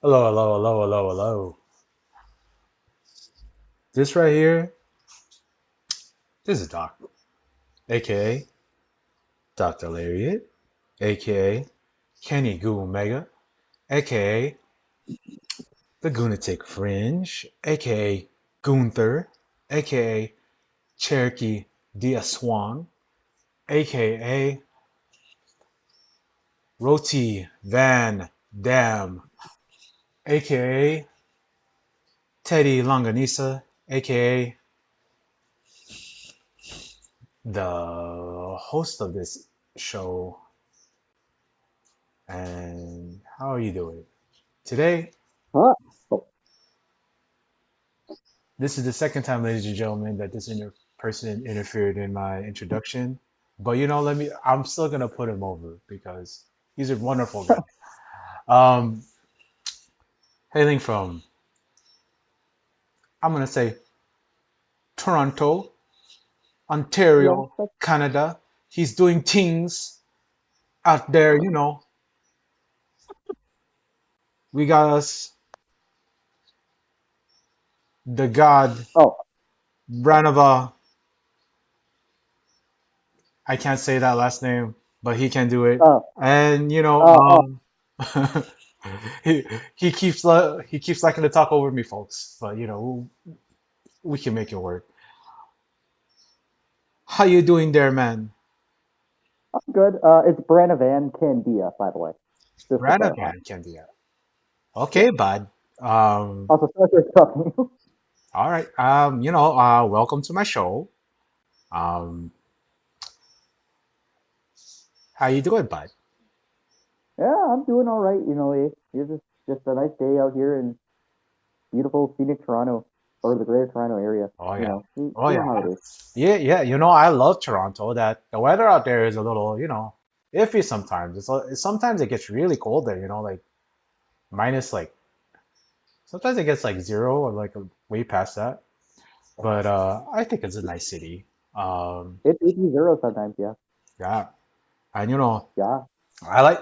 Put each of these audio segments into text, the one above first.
Hello, hello, hello, hello, hello. This right here, this is Doc, aka Dr. Lariat, aka Kenny Goo Omega, aka the Goonatic Fringe, aka Gunther, aka Cherokee Dia Swan, aka Roti Van Dam, aka Teddy Longanisa, aka the host of this show. And how are you doing? Today, Huh? Oh, this is the second time, ladies and gentlemen, that this person interfered in my introduction. But I'm still gonna put him over because he's a wonderful guy. Um, hailing from, I'm gonna say Toronto, yeah, Ontario, Canada. He's doing things out there, We got us the god oh, Branava. I can't say that last name, but he can do it. oh, And oh. he he keeps liking to talk over me, folks. But we can make it work. How you doing there, man? I'm good. It's branavankandiah, by the way, just to clarify. Branavan Candia. Yeah. Okay, bud. Um, Also, sorry for interrupting you. all right. Welcome to my show. Um, how you doing, bud? Yeah, I'm doing all right. It's just a nice day out here in beautiful scenic Toronto or the Greater Toronto area. Oh yeah. Oh You know yeah. how it is. Yeah, yeah. I love Toronto. That the weather out there is a little, iffy sometimes. Sometimes it gets really cold there, like minus like sometimes it gets like zero or like way past that. But I think it's a nice city. It's 80 sometimes. Yeah, Yeah, and yeah. I like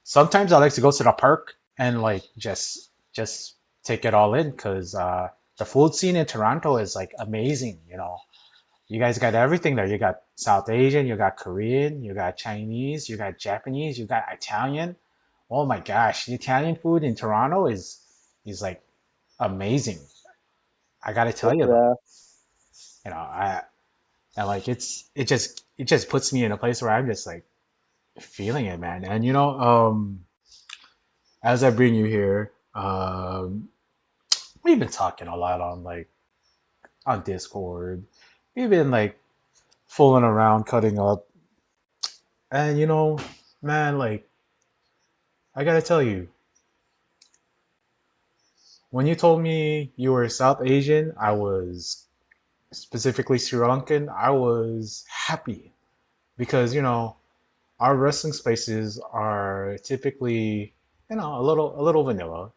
sometimes I like to go to the park and like just take it all in because the food scene in Toronto is like amazing. You guys got everything there. You got South Asian, you got Korean, you got Chinese, you got Japanese, you got Italian. Oh my gosh, the Italian food in Toronto is like amazing. I gotta tell It's you though, I and like it just puts me in a place where I'm just like feeling it, man. And as I bring you here, we've been talking a lot on like on Discord. We've been like fooling around, cutting up, and man, like I gotta tell you, when you told me you were South Asian, I was specifically Sri Lankan. I was happy because our wrestling spaces are typically a little vanilla,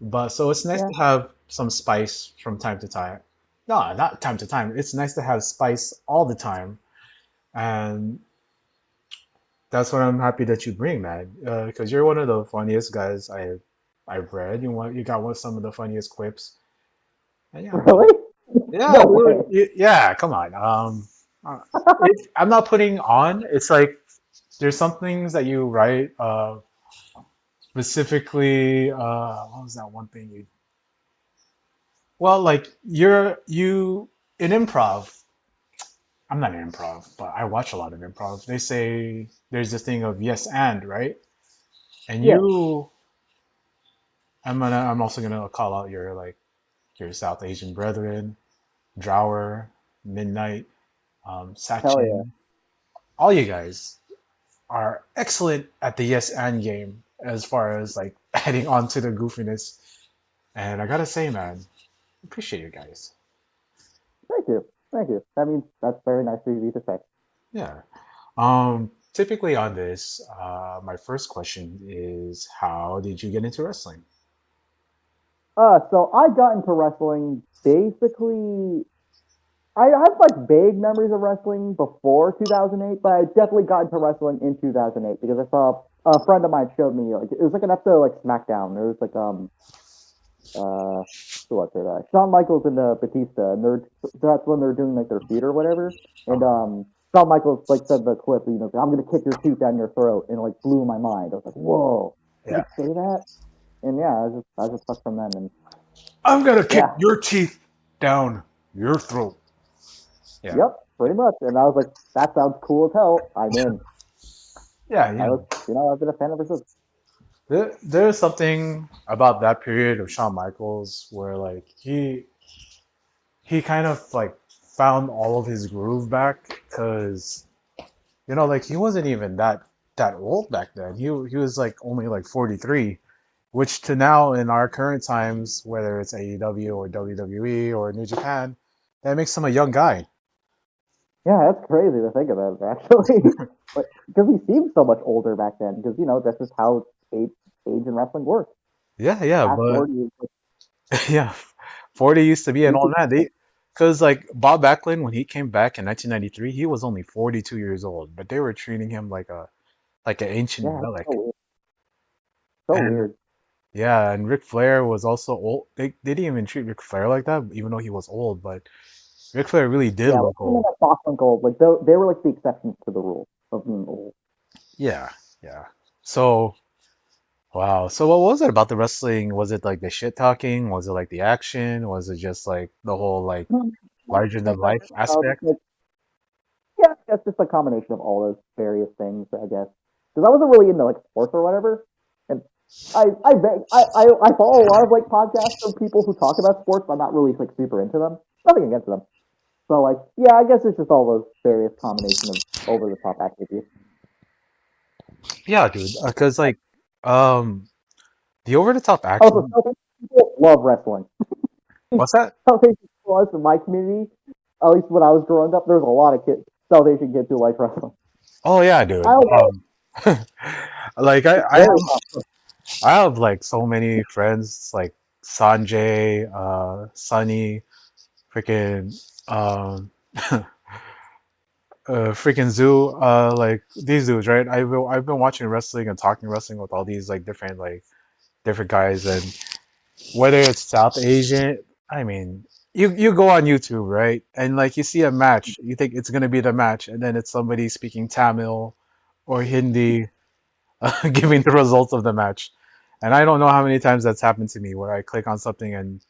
but so it's nice yeah. to have some spice from time to time. No, not time to time. It's nice to have spice all the time, and that's what I'm happy that you bring, man. Because you're one of the funniest guys I've read. You got one some of the funniest quips, and yeah, man. Really? Yeah, No way. yeah. Come on. I'm not putting on. It's like there's some things that you write. Specifically, what was that one thing you? Well, like you in improv. I'm not in improv, but I watch a lot of improv. They say there's this thing of yes and, right? And Yeah. I'm also gonna call out your South Asian brethren, Drower, Midnight, Hell yeah. Sachin. All you guys are excellent at the yes and game as far as like adding on to the goofiness. And I gotta say, man, appreciate you guys. Thank you. Thank you. That means that's very nice of you to say. Yeah. Typically on this, my first question is, how did you get into wrestling? So I got into wrestling basically. I have like vague memories of wrestling before 2008, but I definitely got into wrestling in 2008 because I saw a friend of mine showed me like it was like an episode of, like SmackDown. There was like who was it? Shawn Michaels and Batista, and that's when they're doing like their feud or whatever. And Uh-huh. Shawn Michaels like said the clip, you know, I'm gonna kick your tooth down your throat, and it like blew my mind. I was like, whoa, he Yeah. could say that? And yeah, I was just hooked from then, and I'm gonna kick yeah, your teeth down your throat. Yeah. yep, pretty much. And I was like, that sounds cool as hell. I'm in. Yeah, I yeah. was, I've been a fan ever since. There's something about that period of Shawn Michaels where like he kind of like found all of his groove back because like he wasn't even that old back then. He was like only like 43, which to now in our current times, whether it's AEW or WWE or New Japan, that makes him a young guy. Yeah, that's crazy to think about it, actually. But because he seemed so much older back then, because that's just how age in wrestling works. Yeah, yeah, Past but 40 is just, yeah, 40 used to be an you old could, man. Because like Bob Backlund, when he came back in 1993, he was only 42 years old, but they were treating him like an ancient yeah, it's so relic. weird. So And weird. yeah, and Ric Flair was also old. They didn't even treat Ric Flair like that, even though he was old. But Ric Flair really did Yeah, like look even old. that Boston Gold, like they were like the exceptions to the rule of being old. Yeah, yeah. So wow. So what was it about the wrestling? Was it like the shit talking? Was it like the action? Was it just like the whole like larger than life aspect? Like, yeah, that's just a combination of all those various things, I guess. Because I wasn't really into like sports or whatever, and I follow a lot of like podcasts of people who talk about sports, but I'm not really like super into them. Nothing against them. So like, yeah, I guess it's just all those various combination of over the top activities. Yeah, dude. Because like um the over the top Also, action. South Asian people love wrestling. What's that? South Asian people, us in my community, at least when I was growing up, there was a lot of South Asian kids who like wrestling. Oh yeah, I dude. don't know, Like it's very I have like so many friends like Sanjay, Sunny, freaking freaking Zoo, like these dudes, right? I've been watching wrestling and talking wrestling with all these like different guys, and whether it's South Asian, I mean, you go on YouTube, right? And like you see a match, you think it's gonna be the match, and then it's somebody speaking Tamil or Hindi, giving the results of the match. And I don't know how many times that's happened to me where I click on something and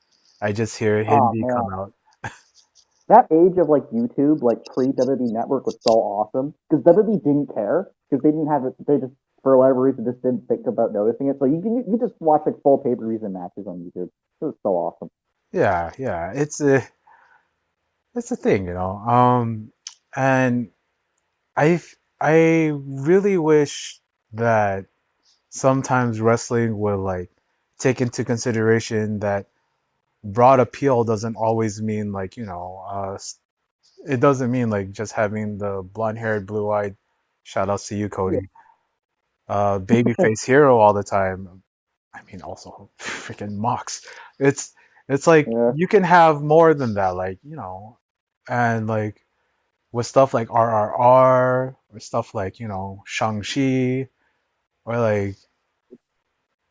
I just hear oh Hindi man, come out. that age of like YouTube, like pre WWE Network, was so awesome because WWE didn't care because they didn't have it. They just for whatever reason just didn't think about noticing it. So you just watch like full pay per views and matches on YouTube. It was so awesome. Yeah, yeah, it's a thing, and I really wish that sometimes wrestling would like take into consideration that broad appeal doesn't always mean like, it doesn't mean like just having the blonde-haired, blue-eyed, shout outs to you, Yeah, Cody, babyface hero all the time. I mean, also freaking Mox. It's it's like yeah, you can have more than that, like, and like with stuff like RRR or stuff like, Shang-Chi or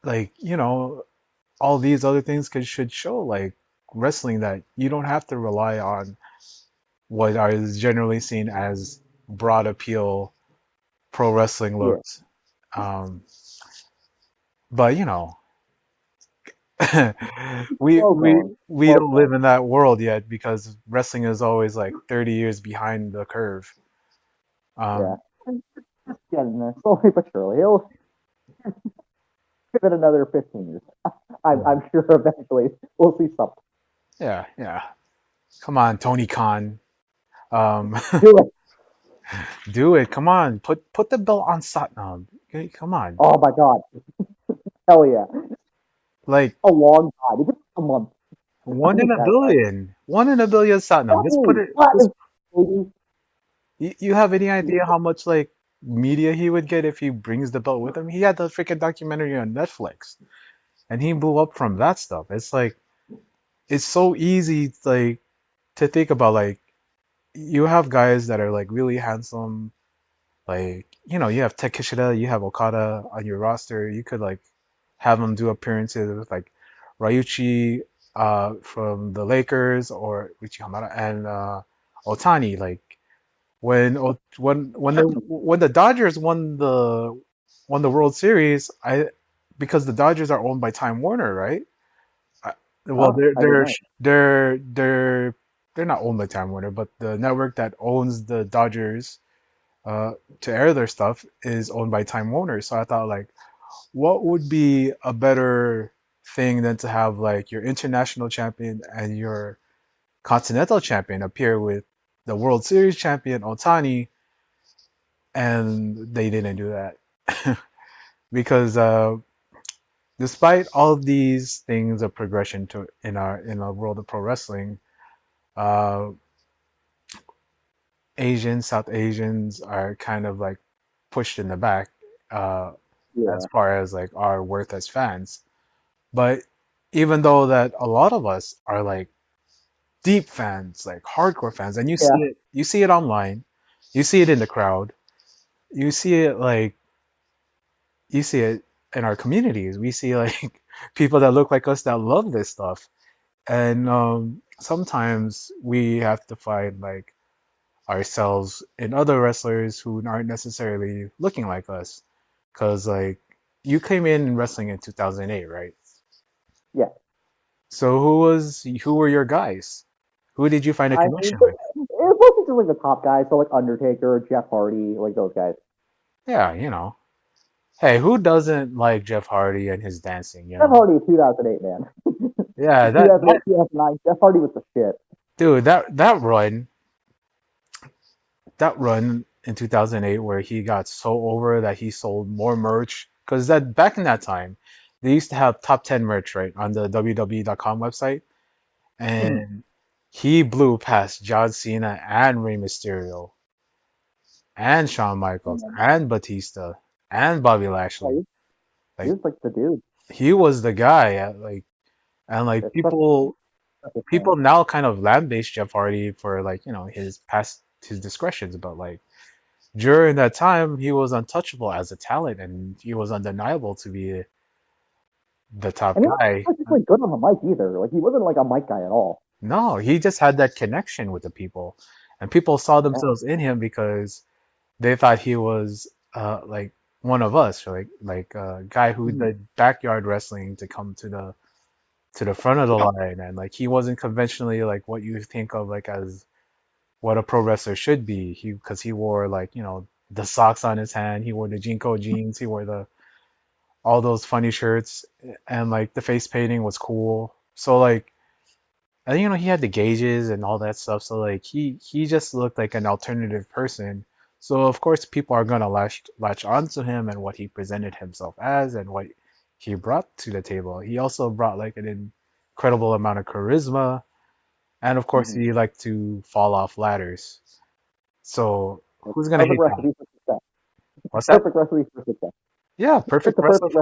like, all these other things should show like wrestling that you don't have to rely on what is generally seen as broad appeal pro wrestling yeah. looks. But we Well we gone. we Well don't gone. live in that world yet because wrestling is always like 30 years behind the curve. Yeah, Um, getting there slowly but surely. He'll give it another 15 years. yeah, I'm sure eventually we'll see something. yeah, yeah. Come on, Tony Khan. Um, Do it. do it. Come on, put the belt on Satnam. Okay, come on. Oh my god. Hell yeah. Like A long time. Even a month. one Make in a that time. billion. One in a billion Satnam. Let's put Platinum. it. Let's, Platinum, baby. you have any idea how much like media he would get if he brings the belt with him? He had the freaking documentary on Netflix, and he blew up from that stuff. It's like it's so easy like to think about like you have guys that are like really handsome, Like, you have Takeshita, you have Okada on your roster. You could like have them do appearances with like Ryuichi from the Lakers or Richie Hamada and Otani. Like when the Dodgers won the World Series, I because the Dodgers are owned by Time Warner, right? I, well, Oh, I didn't know. they're not owned by Time Warner, but the network that owns the Dodgers uh, to air their stuff is owned by Time Warner. So I thought like, what would be a better thing than to have like your international champion and your continental champion appear with the World Series champion Otani, and they didn't do that because despite all of these things of progression to in our world of pro wrestling, uh, Asians, South Asians are kind of like pushed in the back uh, as Yeah, far as like our worth as fans. But even though that a lot of us are like deep fans, like hardcore fans, and yeah, you see it online, you see it in the crowd, you see it like you see it in our communities. We see like people that look like us that love this stuff, and sometimes we have to find like ourselves in other wrestlers who aren't necessarily looking like us, because like you came in wrestling in 2008, right? yeah. So who were your guys? Who did you find a I mean, connection but with? it was mostly just like the top guys, so like Undertaker, Jeff Hardy, like those guys. Yeah, Hey, who doesn't like Jeff Hardy and his dancing, Jeff Hardy is 2008, man. Yeah, that 2008, 2009, Jeff Hardy was the shit. dude, that run in 2008 where he got so over that he sold more merch because that back in that time they used to have top 10 merch right on the www.com website, Mhm. and he blew past John Cena and Rey Mysterio and Shawn Michaels And and Batista and Bobby yeah, Lashley. he Like was like the dude, he was the guy like, and like especially his people fans. now kind of lambaste Jeff Hardy for like, his discretions, but like during that time he was untouchable as a talent and he was undeniable to be the top And he guy. wasn't particularly good on the mic either. Like he wasn't like a mic guy at all. No, he just had that connection with the people, and people saw Yeah. themselves in him because they thought he was like one of us, like a guy who Mhm. did backyard wrestling to come to the front of the line, and like he wasn't conventionally like what you think of like as what a pro wrestler should be. Because he wore like the socks on his hand, he wore the Jinko jeans, he wore the all those funny shirts, and like the face painting was cool. So like, and he had the gauges and all that stuff. So like he just looked like an alternative person. So of course people are gonna latch onto him and what he presented himself as and what he brought to the table. He also brought like an incredible amount of charisma, and of course Mhm. he liked to fall off ladders. So It's who's gonna perfect hate that? recipe for success. What's that? Perfect recipe for success. Yeah, It's the perfect recipe.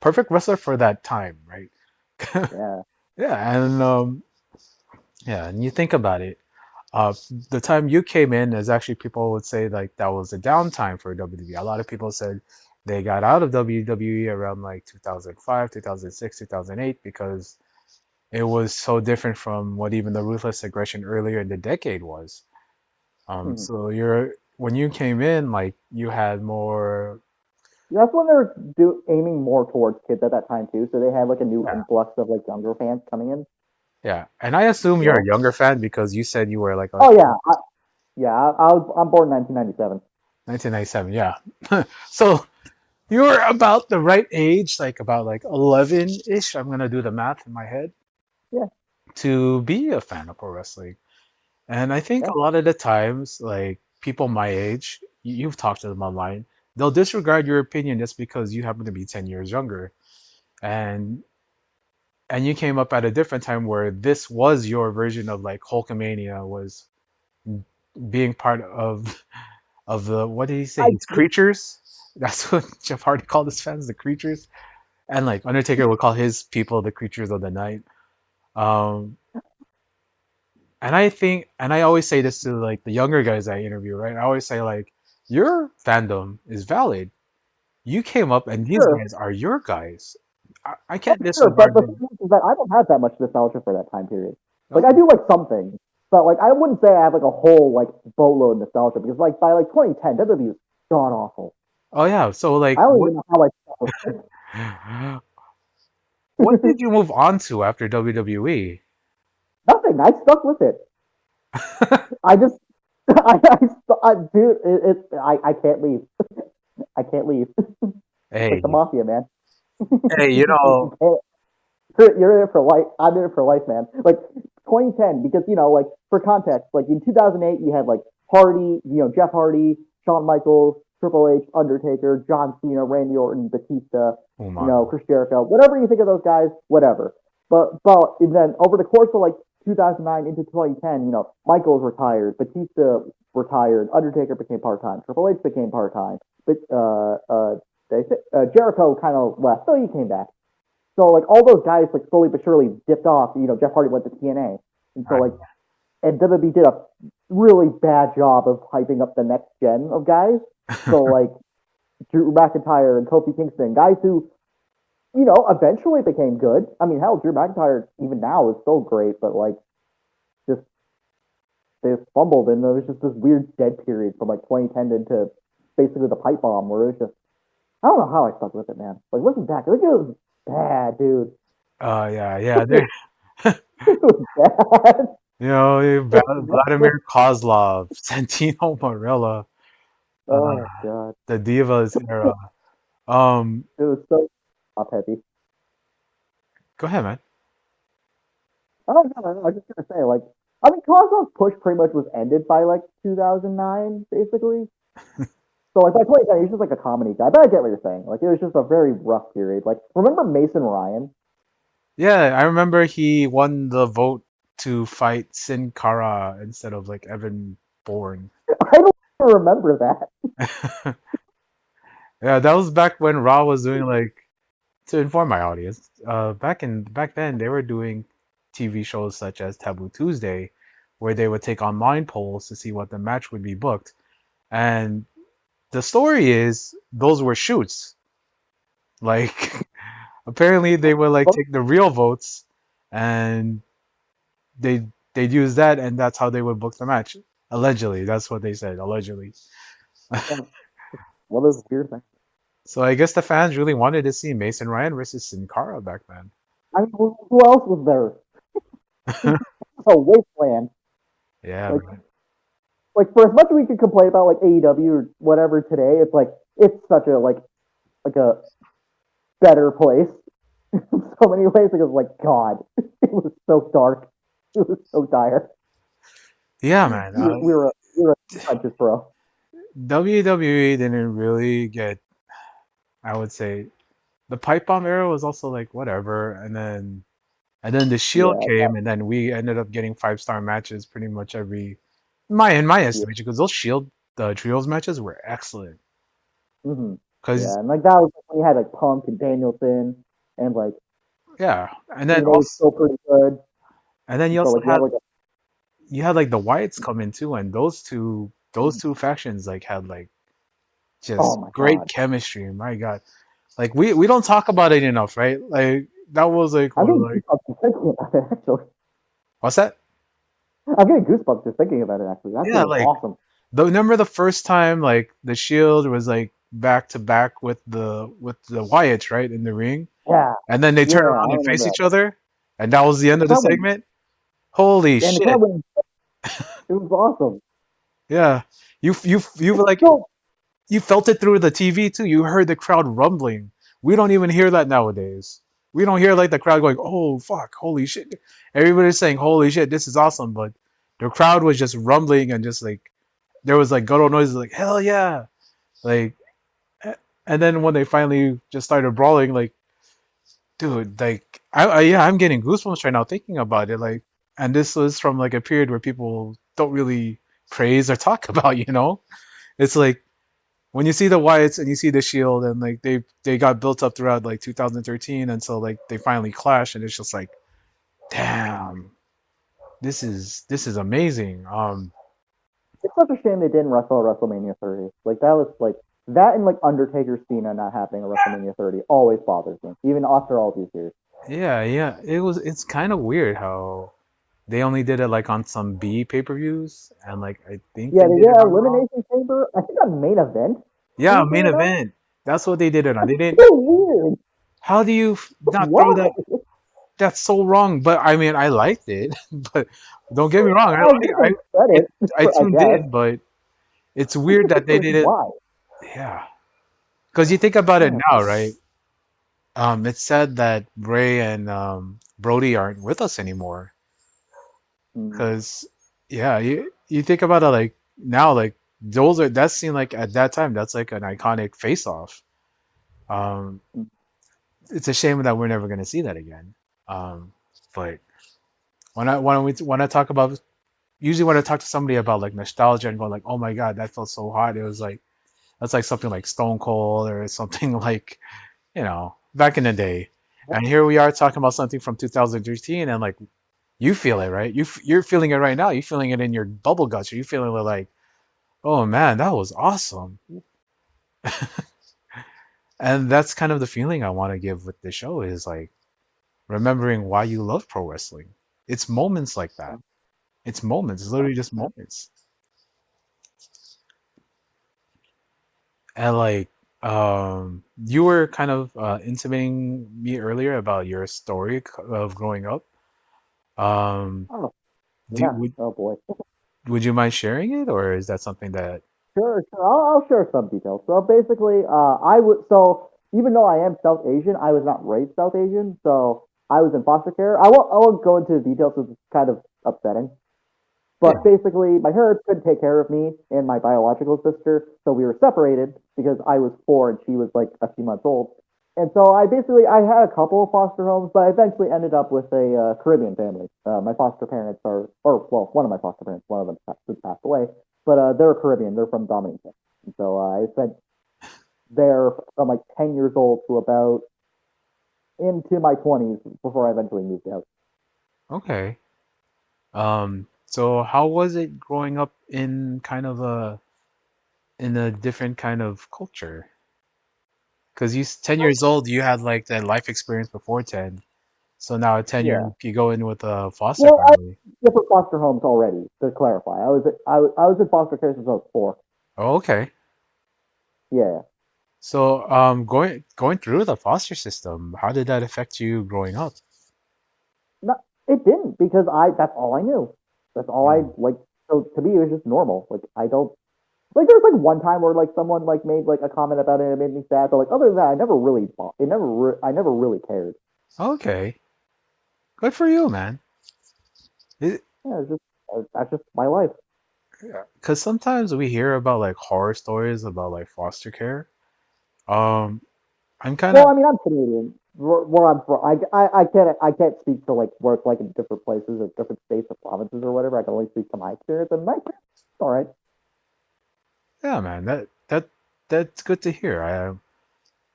perfect wrestler for that time, right? Yeah. Yeah, and you think about it. Uh, the time you came in is actually people would say like that was a downtime for WWE. A lot of people said they got out of WWE around like 2005, 2006, 2008 because it was so different from what even the ruthless aggression earlier in the decade was. Mhm. So when you came in, like you had more, That's when they're aiming more towards kids at that time too. So they had like a new yeah, influx of like younger fans coming in yeah. And I assume as you're a well. younger fan because you said you were like a Oh yeah, yeah. I'm born in 1997. 1997, yeah. So you're about the right age, like about like 11-ish. I'm gonna do the math in my head Yeah, to be a fan of pro wrestling. And I think yeah. a lot of the times, like people my age, you've talked to them online, they'll disregard your opinion just because you happen to be 10 years younger. And and you came up at a different time where this was your version of like Hulkamania was being part of the what did he say? I His creatures. That's what Jeff Hardy called his fans, the creatures. And like Undertaker would call his people the creatures of the night. Um, and I always say this to like the younger guys I interview, right? I always say like your fandom is valid. You came up, and these Sure, guys are your guys. I oh, can't sure, but disregard the them. thing is that I don't have that much nostalgia for that time period. Like I Oh, do like some things, but like I wouldn't say I have like a whole like boatload of nostalgia because like by like 2010, WWE was god awful. oh yeah. So I like, don't even know how I stuck with it. what did you move on to after WWE? Nothing. I stuck with it. I just, dude, I can't leave. I can't leave. It's like the Hey, mafia, man. hey, you You know, can't. You're there for life. I'm there for life, man. Like 2010, because like for context, like in 2008, you had like Hardy, Jeff Hardy, Shawn Michaels, Triple H, Undertaker, John Cena, Randy Orton, Batista, oh my God. Chris Jericho, whatever you think of those guys, whatever. But and then over the course of like 2009 into 2010, Michaels retired, Batista retired, Undertaker became part time, Triple H became part time, but Jericho kind of left, so he came back. So like all those guys like slowly but surely dipped off. Jeff Hardy went to TNA, and so Right. like and WWE did a really bad job of hyping up the next gen of guys. So like Drew McIntyre and Kofi Kingston, guys who eventually became good. I mean, hell, Drew McIntyre even now is still great, but like just they fumbled, and there was just this weird dead period from like 2010 into basically the pipe bomb, where it was just I don't know how I stuck with it, man. Like looking back, I think it was bad, dude. Yeah, yeah. There, It was bad. you know, Like, Vladimir Kozlov, Santino Marella, uh, oh god, the Divas era. Um, it was so top heavy. Go ahead, man. Oh no, no, no, I was just gonna say, like, I mean, Cosmos push pretty much was ended by like 2009, basically. So like by 2010, he was just like a comedy guy. But I get what you're saying. Like it was just a very rough period. Like remember Mason Ryan? Yeah, I remember he won the vote to fight Sin Cara instead of like Evan Bourne. I don't even remember that. Yeah, that was back when Raw was doing like to inform my audience. Back then they were doing TV shows such as Taboo Tuesday, where they would take online polls to see what the match would be booked. And the story is those were shoots. Like apparently they would like But take the real votes and they'd use that and that's how they would book the match. Allegedly, that's what they said. Allegedly. yeah, what is weird thing? So I guess the fans really wanted to see Mason Ryan versus Sin Cara back then. I mean, who else was there? A wasteland. Yeah, Like, man. for as much as we could complain about like AEW or whatever today, it's like it's such a like a better place in so many ways. Because like God, it was so dark. It was so dire. Yeah, man. We were punches, bro. WWE didn't really get, I would say, the pipe bomb era was also like whatever, and then the Shield Yeah, came, and then we ended up getting 5-star matches pretty much every in my yeah, estimation, because those Shield the trios matches were excellent. mm-hmm. Because Yeah, and like that was when you had like Punk and Danielson, and like yeah, and then TNA was also still pretty good. and then you And so also like you had had like the Wyatts come in too, and those two factions like had like oh just my great god, chemistry. My God, like we don't talk about it enough, right? Like that was like I'm one of getting like goosebumps just thinking about it. Actually, what's that? I'm getting goosebumps just thinking about it. Actually, that shit Yeah, was like awesome. remember the first time like the Shield was like back to back with the Wyatts, right, in the ring, Yeah, and then they turn yeah, around I and remember face that. each other, and that was the The end of the crowd went, segment. Holy and the crowd shit! went. It was awesome. Yeah, you were It's like so you felt it through the TV too. You heard the crowd rumbling. We don't even hear that nowadays. We don't hear like the crowd going, "Oh fuck, holy shit!" Everybody's saying, "Holy shit, this is awesome," but the crowd was just rumbling and just like there was like guttural noises, like "Hell yeah!" Like, and then when they finally just started brawling, like, dude, like, yeah, I'm getting goosebumps right now thinking about it. Like, and this was from like a period where people don't really praise or talk about, you know? It's like when you see the Wyatts and you see the Shield and like they got built up throughout like 2013 until like they finally clash and it's just like damn, this is amazing. it's such a shame they didn't wrestle at WrestleMania 30. Like that was like that and like Undertaker Cena not happening at WrestleMania 30 always bothers me, even after all these years. Yeah, yeah. It's kind of weird how they only did it like on some B pay-per-views, and like I think Yeah, they they did did it on Raw. Elimination Chamber. I think on main event. Yeah, Believe it main or not, event. That's what they did it on. They didn't. so weird. How do you not throw Why? that? That's so wrong. But I mean, I liked it. But don't get me wrong. I'll give I them credit, I I tuned guess. in, but it's I'm weird just that they curious did it. why. Yeah, because you think about it Yeah. now, right? It's said that Bray and Brody aren't with us anymore. Mm, Cause yeah, you think about it like now, like those are that seemed like at that time that's like an iconic face off. Um, mm. it's a shame that we're never gonna see that again. Um, but when I talk about usually when I talk to somebody about like nostalgia and going like, oh my God, that felt so hot. It was like that's like something like Stone Cold or something like back in the day. And here we are talking about something from 2013 and like you feel it, right? You're feeling it right now. You're feeling it in your bubble guts. You're feeling it like, oh man, that was awesome. And that's kind of the feeling I want to give with the show is like remembering why you love pro wrestling. It's moments like that. It's moments. It's literally just moments. And like, you were kind of intimating me earlier about your story of growing up. Um, Oh, do, yeah. Oh boy. would you mind sharing it, or is that something that? Sure, sure. I'll share some details. So basically, I would. So even though I am South Asian, I was not raised South Asian. So I was in foster care. I won't go into the details because it's kind of upsetting. But Yeah. basically, my parents couldn't take care of me and my biological sister, so we were separated because I was 4 and she was like a few months old. And so I had a couple of foster homes, but I eventually ended up with a Caribbean family. My foster parents are, or well, one of my foster parents, one of them since passed away, but they're Caribbean. They're from Dominica. And so I spent there from like 10 years old to about into my 20s before I eventually moved out. Okay. So how was it growing up in a different kind of culture? Because 10 years old, you had like that life experience before 10. So now at 10, Yeah. you go in with a foster Well, I family. different foster homes already. To clarify, I was in foster care since I was 4. Oh, okay. Yeah, So going through the foster system, how did that affect you growing up? no, it didn't because I that's all I knew. That's all I Hmm. like. So to me, it was just normal. Like I don't like. There's like one time where like someone like made like a comment about it and it made me sad. But like other than that, I never really I never really cared. Okay. Good for you, man. Yeah, it's just that's just my life. Because sometimes we hear about like horror stories about like foster care. Um, I'm kind Well, of I mean, I'm Canadian. Where I'm from, I can't speak to like where it's like in different places or different states or provinces or whatever. I can only speak to my experience, and my experience, is all right. yeah, man. That's good to hear.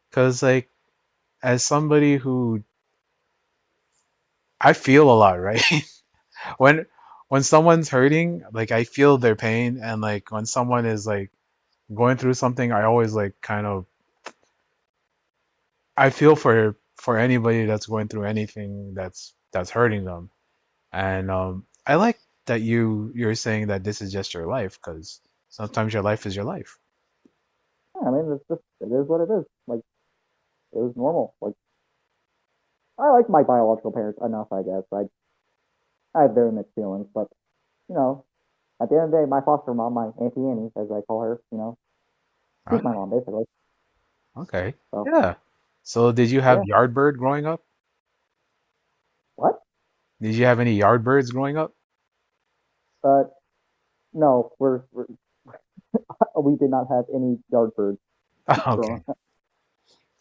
Because like as somebody who I feel a lot, right? When when someone's hurting, like I feel their pain, and like when someone is like going through something, I always like kind of I feel for anybody that's going through anything that's hurting them. And I like that you're saying that this is just your life because sometimes your life is your life. Yeah, I mean, it's just it is what it is. Like it was normal. Like I like my biological parents enough, I guess. I have very mixed feelings, but you know, at the end of the day, my foster mom, my Auntie Annie, as I call her, she's my Okay. mom basically. Okay. So Yeah. So did you have yeah, Yardbird growing up? what? Did you have any Yardbirds growing up? But no, we did not have any yard birds growing Okay. up.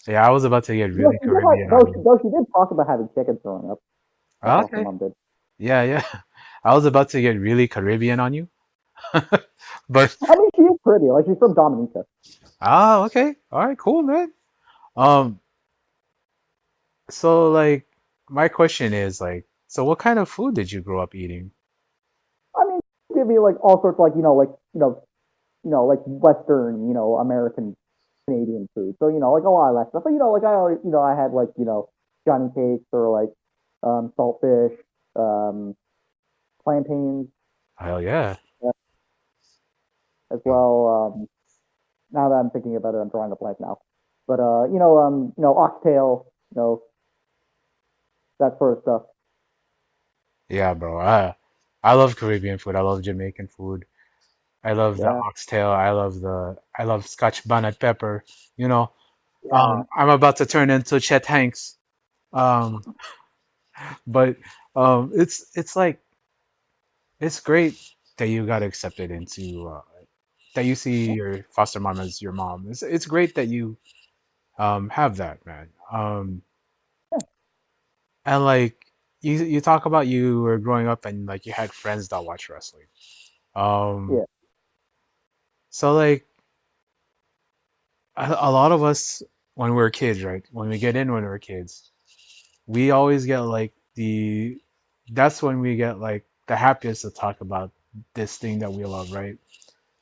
Yeah, I was about to get No, really she did have, Caribbean on you. though she did talk about having chickens growing up. My foster Okay. mom did. Yeah, yeah. I was about to get really Caribbean on you. But I mean, she is pretty. Like she's from Dominica. okay. All right, cool, man. Um, so like my question is like, so what kind of food did you grow up eating? I mean, give me like all sorts of like like Western, American Canadian food. So like a lot of that stuff. But like I always, I had like Johnny cakes or like saltfish, um, plantains Hell yeah. as Oh, well. Now that I'm thinking about it, I'm drawing a blank now. But oxtail, that sort of stuff. yeah, bro. I love Caribbean food. I love Jamaican food. I love the Yeah, oxtail. I love Scotch bonnet pepper. You know, yeah, I'm about to turn into Chet Hanks. Um, but it's like it's great that you got accepted into that you see your foster mom as your mom. It's great that you have that, man. And like you talk about you were growing up and like you had friends that watch wrestling. Um, yeah, so like a lot of us when we're kids, right? When we get in when we're kids, we always get like the that's when we get like the happiest to talk about this thing that we love, right?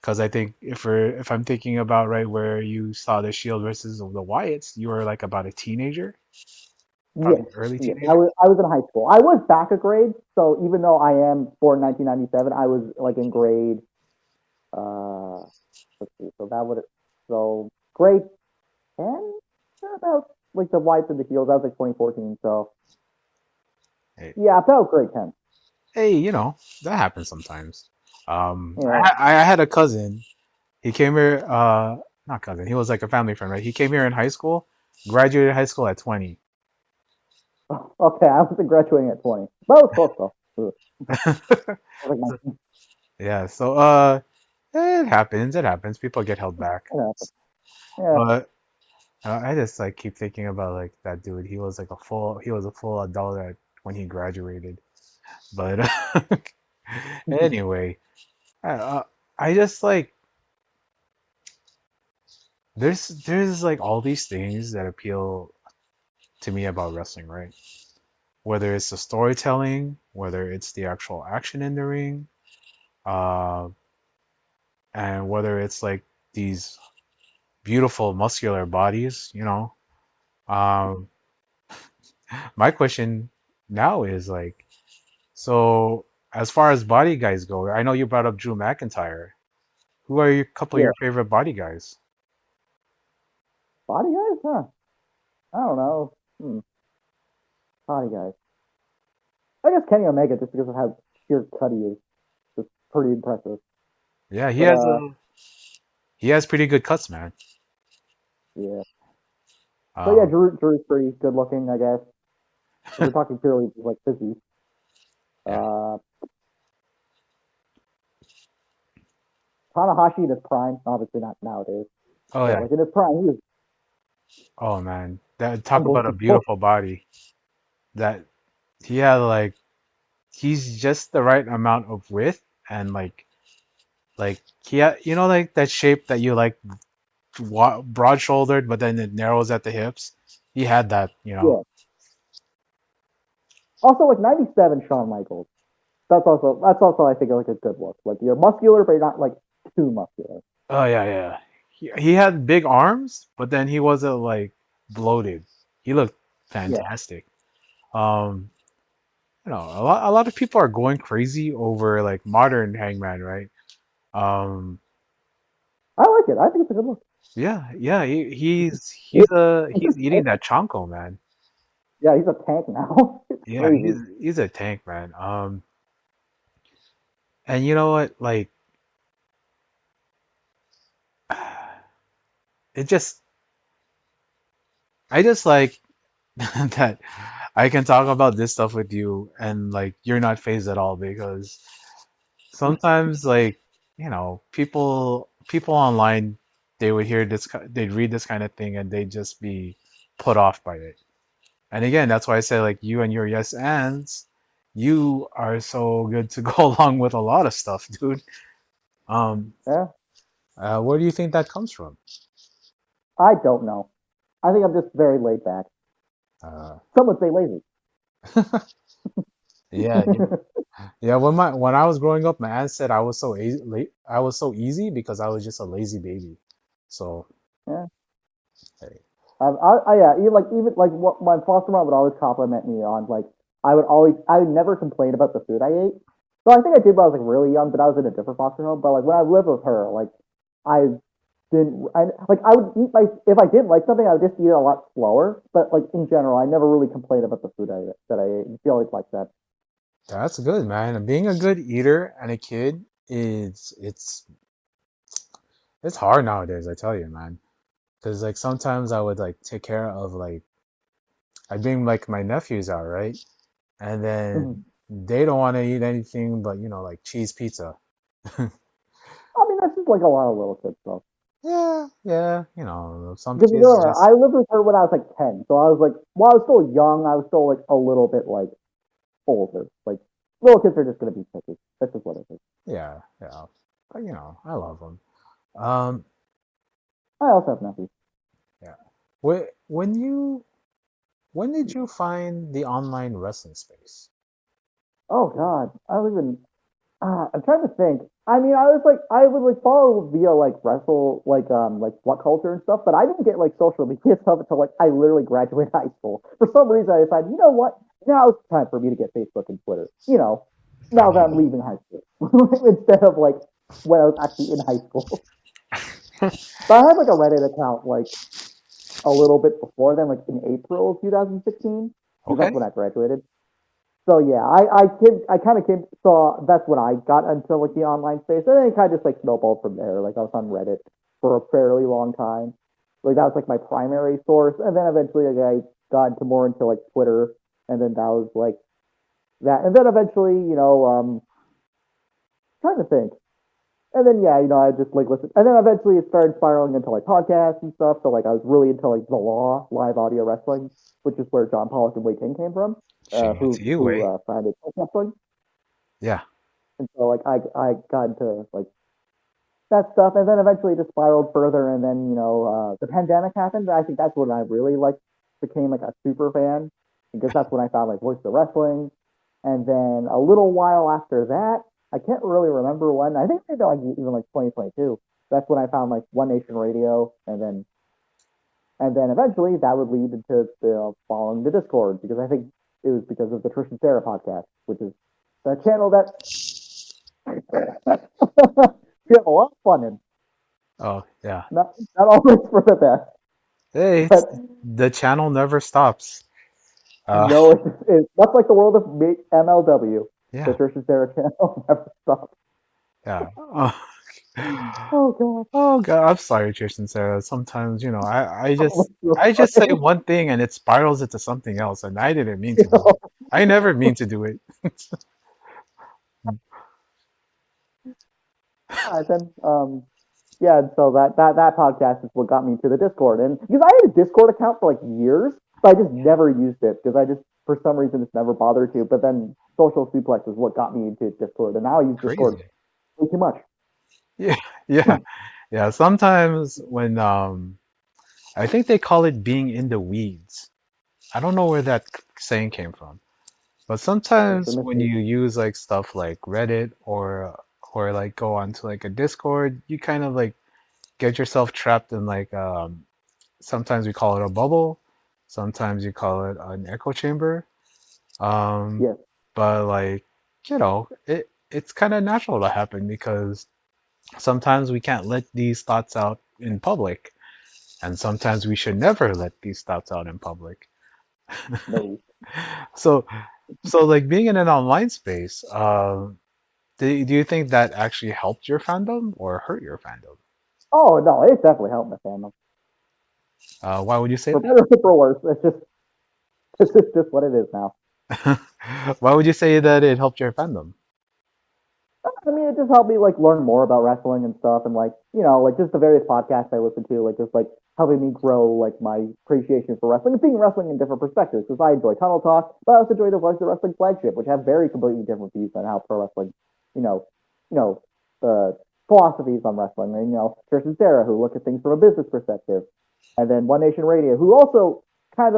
Because I think if I'm thinking about right where you saw the Shield versus the Wyatts, you were like about a teenager, yes, probably early yes. I teenager. was I was in high school. I was back a grade, so even though I am born 1997, I was like in grade. Uh, let's see. So that would so grade 10, about like the whites and the heels. That was like 2014. So Hey, yeah, about grade 10. hey, that happens sometimes. Yeah. I had a cousin. He came here, not cousin. He was like a family friend, right? He came here in high school, graduated high school at 20. Okay, I wasn't graduating at 20. That was close though. Ugh. I was like So- 19. Yeah, so it happens. It happens. People get held back. Yeah. Yeah. But I just like keep thinking about like that dude. He was a full adult when he graduated. But anyway, I just like there's like all these things that appeal to me about wrestling, right? Whether it's the storytelling, whether it's the actual action in the ring, uh, and whether it's like these beautiful muscular bodies, Um, my question now is like, so as far as body guys go, I know you brought up Drew McIntyre. Who are your couple of Yeah. your favorite body guys? Body guys? Huh. I don't know. Body guys. I guess Kenny Omega just because of how pure cut he is. Just pretty impressive. Yeah, But he has pretty good cuts, man. yeah. So yeah, Um, Drew's pretty good looking, I guess. If we're talking purely just like physique. yeah. Uh, Tanahashi in his prime, obviously not nowadays, Oh but yeah. like in his prime, he was Oh man, that talk about a unbelievable. beautiful body. That he had like he's just the right amount of width and like he had, like that shape that you like broad shouldered, but then it narrows at the hips. He had that. Yeah. Also, like '97 Shawn Michaels. That's also I think like a good look. Like you're muscular, but you're not like too muscular. Oh yeah, yeah. He had big arms, but then he wasn't like bloated. He looked Yeah, fantastic. Um, a lot of people are going crazy over like modern Hangman, right? Um, I like it. I think it's a good look. yeah, yeah. It, it's He's just eating that chonko, man. yeah, he's a tank now. It's Yeah, crazy. he's a tank, man. And you know what? Like, it just I just like that I can talk about this stuff with you and like you're not phased at all because sometimes like people online they would hear they'd read this kind of thing and they'd just be put off by it. And again, that's why I say like you and your yes ands, you are so good to go along with a lot of stuff, dude. Um, Yeah, where do you think that comes from? I don't know. I think I'm just very laid back. Uh, Some would say lazy. Yeah, yeah. When I was growing up, my aunt said I was so I was so easy because I was just a lazy baby. So, Yeah. hey, Yeah, even like what my foster mom would always compliment me on. Like I would never complain about the food I ate. So I think I did when I was like really young, but I was in a different foster home. But like when I lived with her, like I I would eat my if I didn't like something, I would just eat it a lot slower. But like in general, I never really complained about the food that I ate. She always liked that. that's good, man. And being a good eater and a kid is it's hard nowadays, I tell you, man. Because like sometimes I would like take care of like I bring like my nephews out, right? And Mhm. then they don't want to eat anything but like cheese pizza. I mean, that's just like a lot of little kids stuff. Yeah, yeah, some Because you kids know, just I lived with her when I was like 10, so I was like, while I was still young, I was still like a little bit like older. Like little kids are just gonna be picky. That's just what it is. yeah, yeah. But I love them. Um, I also have nephews. yeah. When did you find the online wrestling space? Oh God, I don't even. I'm trying to think. I mean, I would like follow via like wrestle like what culture and stuff, but I didn't get like social media stuff until like I literally graduated high school. For some reason, I decided, you know what? Now it's time for me to get Facebook and Twitter. Now that I'm Oh. leaving high school instead of like when I was actually in high school. But I had like a Reddit account like a little bit before then, like in April of 2016, because that's Okay. when I graduated. So yeah, I kind of came. So that's when I got into like the online space, and then it kind of just like snowballed from there. Like I was on Reddit for a fairly long time. Like that was like my primary source, and then eventually like, I got into more into like Twitter, and then that was like that, and then eventually trying to think, and then yeah, I just like listen, and then eventually it started spiraling into like podcasts and stuff. So like I was really into like the law, live audio wrestling, which is where John Pollock and Wei King came from, Shout out to you, who Way. founded wrestling. Yeah. And so like I got into like that stuff, and then eventually it just spiraled further, and then the pandemic happened. I think that's when I really like became like a super fan because that's when I found like Voice of Wrestling, and then a little while after that, I can't really remember when. I think maybe like even like 2022. That's when I found like One Nation Radio, and then eventually that would lead into following the Discord because I think it was because of the Tristan Sarah podcast, which is the channel that you have a lot of fun in. Oh, yeah. Not always for the best, Hey, but the channel never stops. Uh, no, it's much like the world of MLW. The yeah, Tristan Sarah channel never stops. yeah. Oh, Oh god, oh God, I'm sorry, Tristan Sarah. Sometimes, so I just say sorry. one thing and it spirals into something else, and I didn't mean You to do know? it. I never mean to do it. Yeah, then yeah, and so that podcast is what got me to the Discord, and because I had a Discord account for like years, but I just never used it because I just for some reason just never bothered to. But then Social Suplex is what got me into Discord, and now I use Discord Crazy. way too much. Yeah, yeah, yeah. Sometimes when I think they call it being in the weeds. I don't know where that saying came from. But It's a sometimes when mystery. you use like stuff like Reddit or like go onto like a Discord, you kind of like get yourself trapped in like sometimes we call it a bubble, sometimes you call it an echo chamber. Um, Yes, but like, it's kind of natural to happen because sometimes we can't let these thoughts out in public, and sometimes we should never let these thoughts out in public. no. So, so like being in an online space, do you think that actually helped your fandom or hurt your fandom? Oh no, it's definitely helped my fandom. Why would you say For better or for worse, it's just what it is now. that? Why would you say that it helped your fandom? I mean, it just helped me like learn more about wrestling and stuff, and like like just the various podcasts I listen to, like just like helping me grow like my appreciation for wrestling and seeing wrestling in different perspectives. Because I enjoy Tunnel Talk, but I also enjoy the Voice of Wrestling flagship, which have very completely different views on how pro wrestling, you know, you know, the philosophies on wrestling, and Trish and Sarah who look at things from a business perspective, and then One Nation Radio who also kind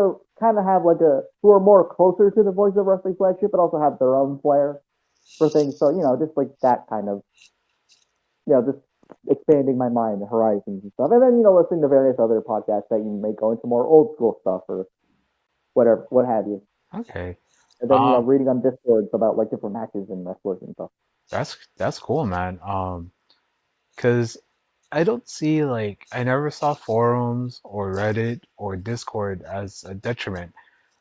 of have like a who are more closer to the Voice of Wrestling flagship, but also have their own flair for things. So just like that kind of just expanding my mind, horizons and stuff, and then listening to various other podcasts that you may go into more old school stuff or whatever, what have you, Okay. and then Um, reading on Discords about like different matches and wrestlers and stuff. that's cool, man. 'Cause I don't see like I never saw forums or Reddit or Discord as a detriment.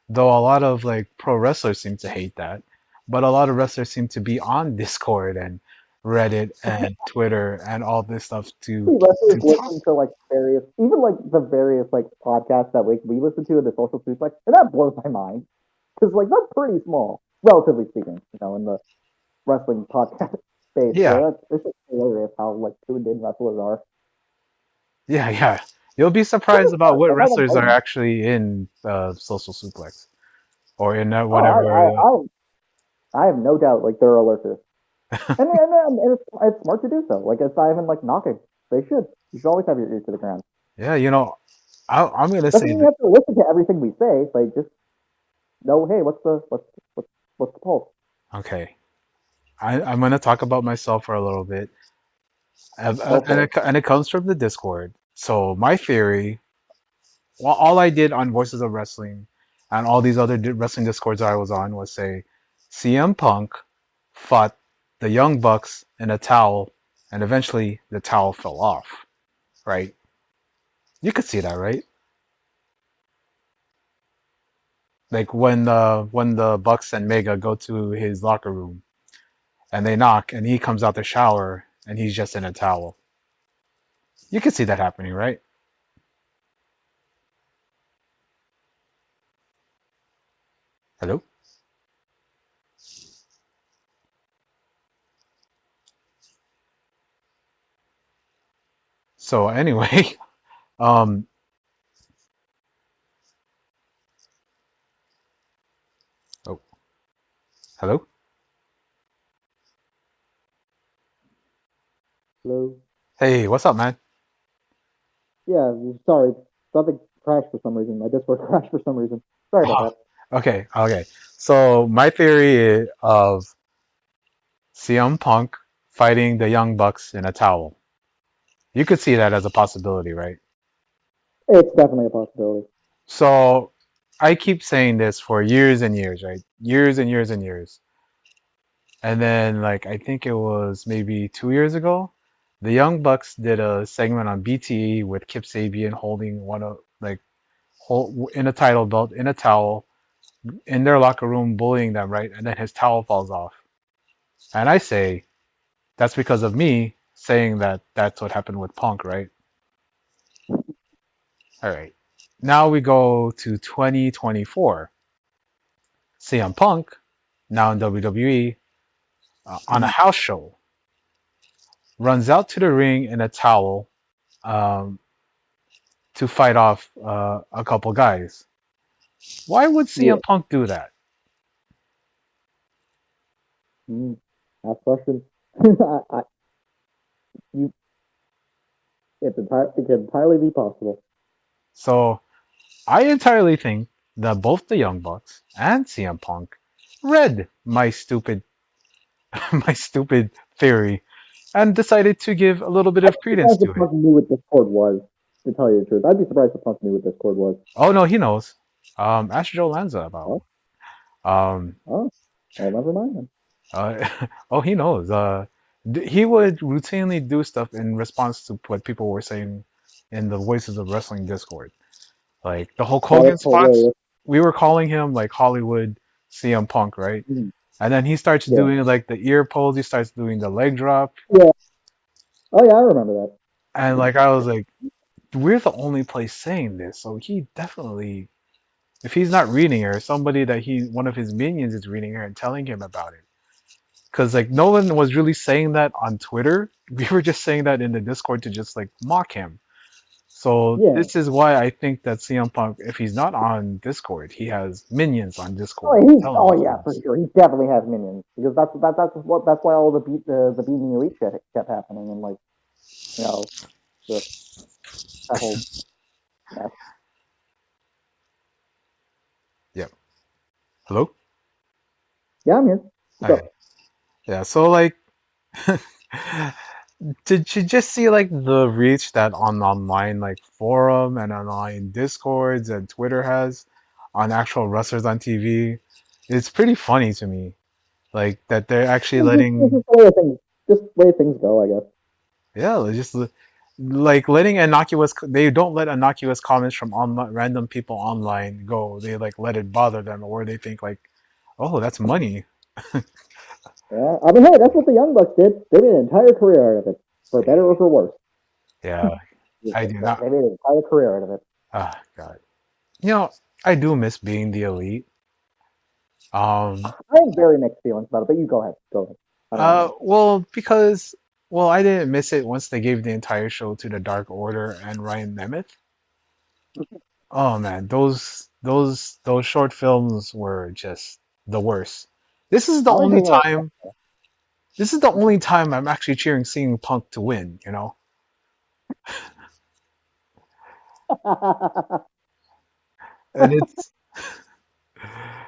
Though a lot of like pro wrestlers seem to hate that, but a lot of wrestlers seem to be on Discord and Reddit and Twitter and all this stuff Wrestlers to talk. listen to like various, even like the various like podcasts that we listen to in the social suplex, and that blows my mind because like they're pretty small, relatively speaking, in the wrestling podcast space. Yeah, So it's just hilarious how like tuned in wrestlers are. yeah. You'll be Which surprised is about fun. what Like I don't wrestlers blame are them. actually in Social Suplex or in Oh, whatever area. I have no doubt like there are lurkers, and it's smart to do so. Like it's not even like knocking. They should. You should always have your ear to the ground. Yeah, I'm gonna Doesn't say mean you that. have to listen to everything we say. Like just know, hey, what's the pulse? Okay, I'm gonna talk about myself for a little bit, Go for it. and it comes from the Discord. So my theory, well, all I did on Voices of Wrestling and all these other wrestling discords I was on was say CM Punk fought the Young Bucks in a towel, and eventually the towel fell off. Right? You could see that, right? Like when the Bucks and Mega go to his locker room and they knock, and he comes out the shower and he's just in a towel. You could see that happening, right? Hello. So anyway, um, oh, hello. Hello. Hey, what's up, man? Yeah, sorry. Something crashed for some reason. My Discord crashed for some reason. Sorry about Oh, that. okay. So my theory of CM Punk fighting the Young Bucks in a towel. You could see that as a possibility, right? It's definitely a possibility. So I keep saying this for years and years, right? Years and years and years. And then, like, I think it was maybe 2 years ago, the Young Bucks did a segment on BTE with Kip Sabian holding one of, like, in a title belt, in a towel, in their locker room, bullying them, right? And then his towel falls off. And I say, that's because of me saying that that's what happened with Punk, right? All right. Now we go to 2024. CM Punk, now in WWE, on a Mhm. house show, runs out to the ring in a towel um, to fight off a couple guys. Why would Yeah. CM Punk do that? Mm. Last question. You, it can entirely be possible. So I entirely think that both the Young Bucks and CM Punk read my stupid my stupid theory and decided to give a little bit I'd of be credence surprised to if it. Punk knew what Discord was. To tell you the truth, I'd be surprised if Punk knew what Discord was. Oh no, he knows. Ask Joe Lanza about Oh, him. oh, well, never mind then. Uh, oh, he knows. He would routinely do stuff in response to what people were saying in the Voices of Wrestling Discord. Like the Hulk Oh, Hogan that's spots, hilarious. we were calling him like Hollywood CM Punk, right? Mhm. And then he starts Yeah, doing like the ear pose, he starts doing the leg drop, yeah. Oh, yeah, I remember that. and like I was like, we're the only place saying this, so he definitely, if he's not reading her, somebody that one of his minions is reading her and telling him about it. Because like no one was really saying that on Twitter. We were just saying that in the Discord to just like mock him. So Yeah. this is why I think that CM Punk, if he's not on Discord, he has minions on Oh, Discord telling him yeah, for things. sure. He definitely has minions because that's why all the beating elite shit kept happening and like you know the that whole mess. Hello? Yeah, I'm here. What's Okay. up? Yeah, so like did you just see like the reach that on online like forum and online discords and Twitter has on actual wrestlers on TV? It's pretty funny to me. Like that they're actually This letting is the way things, just the way things go, I guess. yeah, like letting innocuous they don't let innocuous comments from online random people online go. They like let it bother them or they think like, "Oh, that's money." Yeah, I mean, hey, that's what the Young Bucks did. They made an entire career out of it, for better or for worse. Yeah, I do not. They made an entire career out of it. Ah, God. You know, I do miss being the elite. Um, I have very mixed feelings about it, but you go ahead. Go ahead. I don't want to know. well, because, well, I didn't miss it once they gave the entire show to the Dark Order and Ryan Nemeth. Oh man, those short films were just the worst. This is the I don't only think they're. time, this is the only time I'm actually cheering CM Punk to win, you know? And it's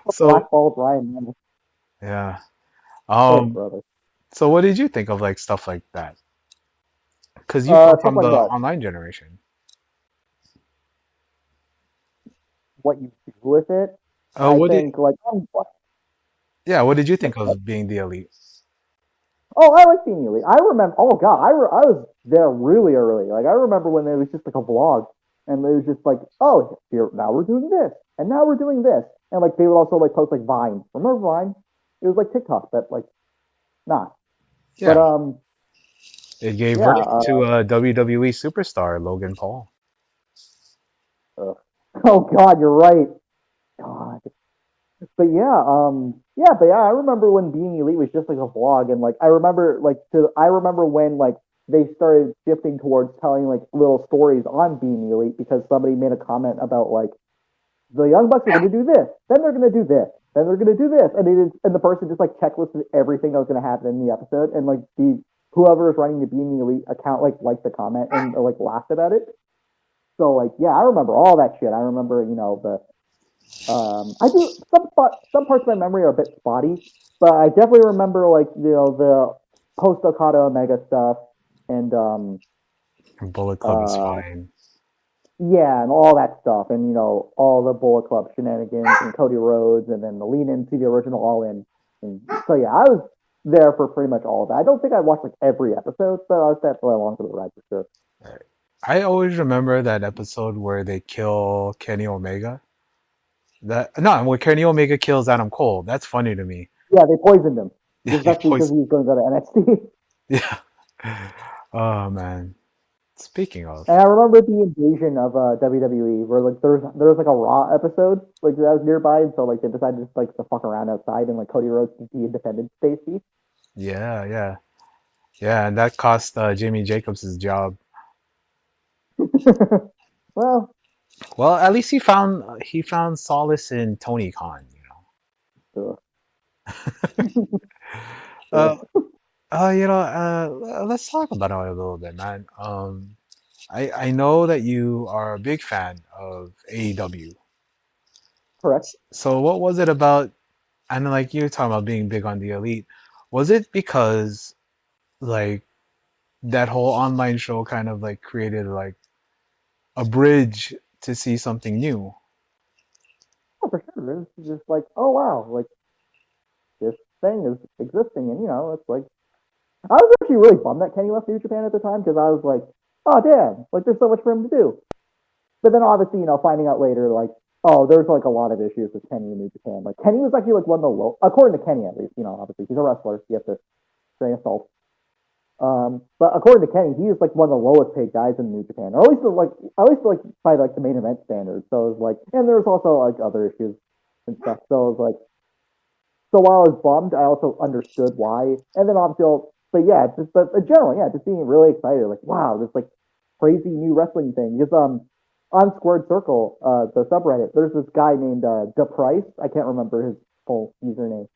so, Blackballed Ryan Reynolds. yeah. Oh, Um, brother. so what did you think of like stuff like that? Because you come Stuff from like the what? online generation. What you do with it? Uh, I what did, think, like, yeah, what did you think what, what? of being the elite? Oh, I like being elite. I remember. Oh God, I was there really early. Like I remember when it was just like a vlog, and it was just like, oh, here now we're doing this, and now we're doing this, and like they would also like post like Vine. Remember Vine? It was like TikTok, but like not. But Yeah, it gave yeah. birth to a WWE superstar, Logan Paul. Oh God, you're right. God. But yeah, but yeah, I remember when Being Elite was just like a vlog, and like I remember when like they started shifting towards telling like little stories on Being Elite because somebody made a comment about like the Young Bucks are going to do this, then they're going to do this, then they're going to do this, and and the person just like checklisted everything that was going to happen in the episode, and like the whoever is running the Being Elite account like liked the comment and like laughed about it. So like yeah, I remember all that shit. I remember the I do some parts of my memory are a bit spotty, but I definitely remember like the post Okada Omega stuff and Bullet Club is uh fine. yeah and all that stuff and all the Bullet Club shenanigans and Cody Rhodes and then the lean into the original All In and so yeah I was there for pretty much all of that. I don't think I watched like every episode, but I was definitely along for the ride for sure. Right. I always remember that episode where they kill Kenny Omega. That no, where Kenny Omega kills Adam Cole. That's funny to me. Yeah, they poisoned him, Yeah, they especially because poison. he was going to go to NXT. Yeah. Oh man. Speaking of, And I remember the invasion of WWE where like there was like a Raw episode like that was nearby, and so like they decided just like to fuck around outside, and like Cody Rhodes beat the Independence Stacy. yeah, yeah, yeah, and that cost Jimmy Jacobs his job. Well, Well, at least he found solace in Tony Khan, you ugh, know. ugh, Let's talk about it a little bit, man. I know that you are a big fan of AEW. correct. So what was it about? And like you were talking about being big on the Elite, was it because like that whole online show kind of like created like a bridge to see something new? Oh, for sure. It's just like, oh wow, like this thing is existing, and it's like I was actually really bummed that Kenny left New Japan at the time because I was like, oh damn, like there's so much for him to do. But then obviously, finding out later, like, oh, there's like a lot of issues with Kenny in New Japan. Like Kenny was actually like one of the low, according to Kenny at least. Obviously he's a wrestler. You have to grain of salt. But according to Kenny, he is like one of the lowest paid guys in New Japan, or at least like by like the main event standards. So it was like, and there was also like other issues and stuff. So it was like, so while I was bummed, I also understood why. And then obviously, but yeah, just but generally, yeah, just being really excited, like wow, this like crazy new wrestling thing. Because on Squared Circle, the subreddit, there's this guy named Price. I can't remember his full username,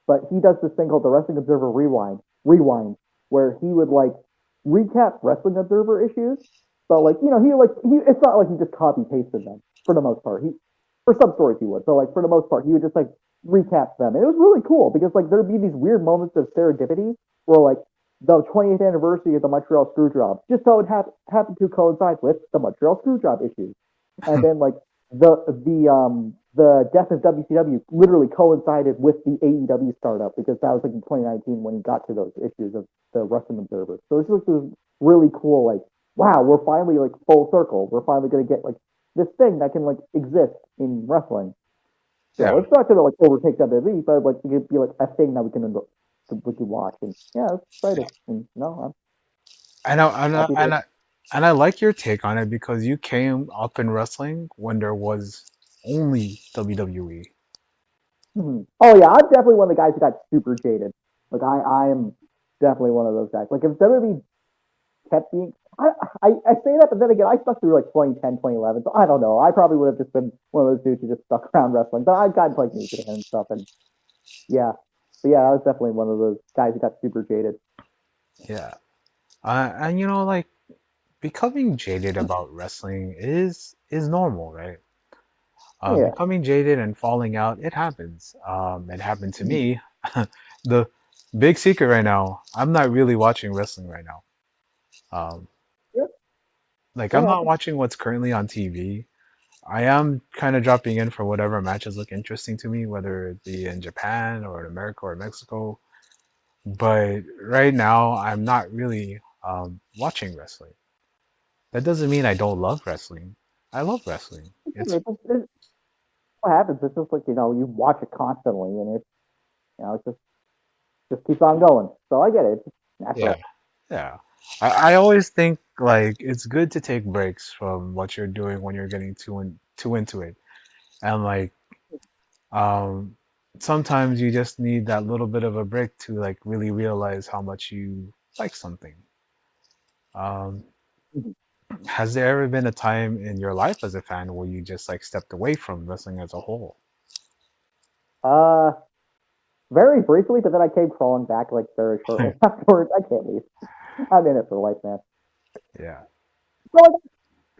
but he does this thing called the Wrestling Observer Rewind, where he would like recap Wrestling Observer issues. But like he it's not like he just copy pasted them for the most part. For some stories he would. So like for the most part, he would just like recap them, and it was really cool because like there'd be these weird moments of serendipity where like the 20th anniversary of the Montreal Screwjob just so it happened to coincide with the Montreal Screwjob issues, and then like the death of WCW literally coincided with the AEW startup because that was like in 2019 when he got to those issues of the Wrestling Observer. So it's just this really cool like wow, we're finally like full circle. We're finally gonna get like this thing that can like exist in wrestling. You know, Yeah, it's not gonna like overtake WWE, but like it could be like a thing that we can watch. And yeah, it's yeah. exciting. And no, I know, I'm happy to. and I like your take on it because you came up in wrestling when there was only WWE. Oh yeah, I'm definitely one of the guys who got super jaded. Like I am definitely one of those guys. Like if WWE kept being, I say that, but then again, I stuck through like 2010, 2011. So I don't know. I probably would have just been one of those dudes who just stuck around wrestling. But I've gotten like New Japan and stuff, and yeah, but yeah, I was definitely one of those guys who got super jaded. Yeah, and like becoming jaded about wrestling is normal, right? Yeah. Becoming jaded and falling out, it happens. It happened to me. The big secret right now, I'm not really watching wrestling right now. Um, Yeah, like I'm it not happens. watching what's currently on TV. I am kind of dropping in for whatever matches look interesting to me, whether it be in Japan or in America or Mexico. But right now, I'm not really watching wrestling. That doesn't mean I don't love wrestling. I love wrestling. It's It's what happens. It's just like you watch it constantly, and it just keeps on going. So I get it. It's yeah, natural. yeah. I always think like it's good to take breaks from what you're doing when you're getting too into it. And like um sometimes you just need that little bit of a break to like really realize how much you like something. Um has there ever been a time in your life as a fan where you just like stepped away from wrestling as a whole? Uh, very briefly, but then I came crawling back like very shortly afterwards. I can't leave. I'm in it for life, man. Yeah. So I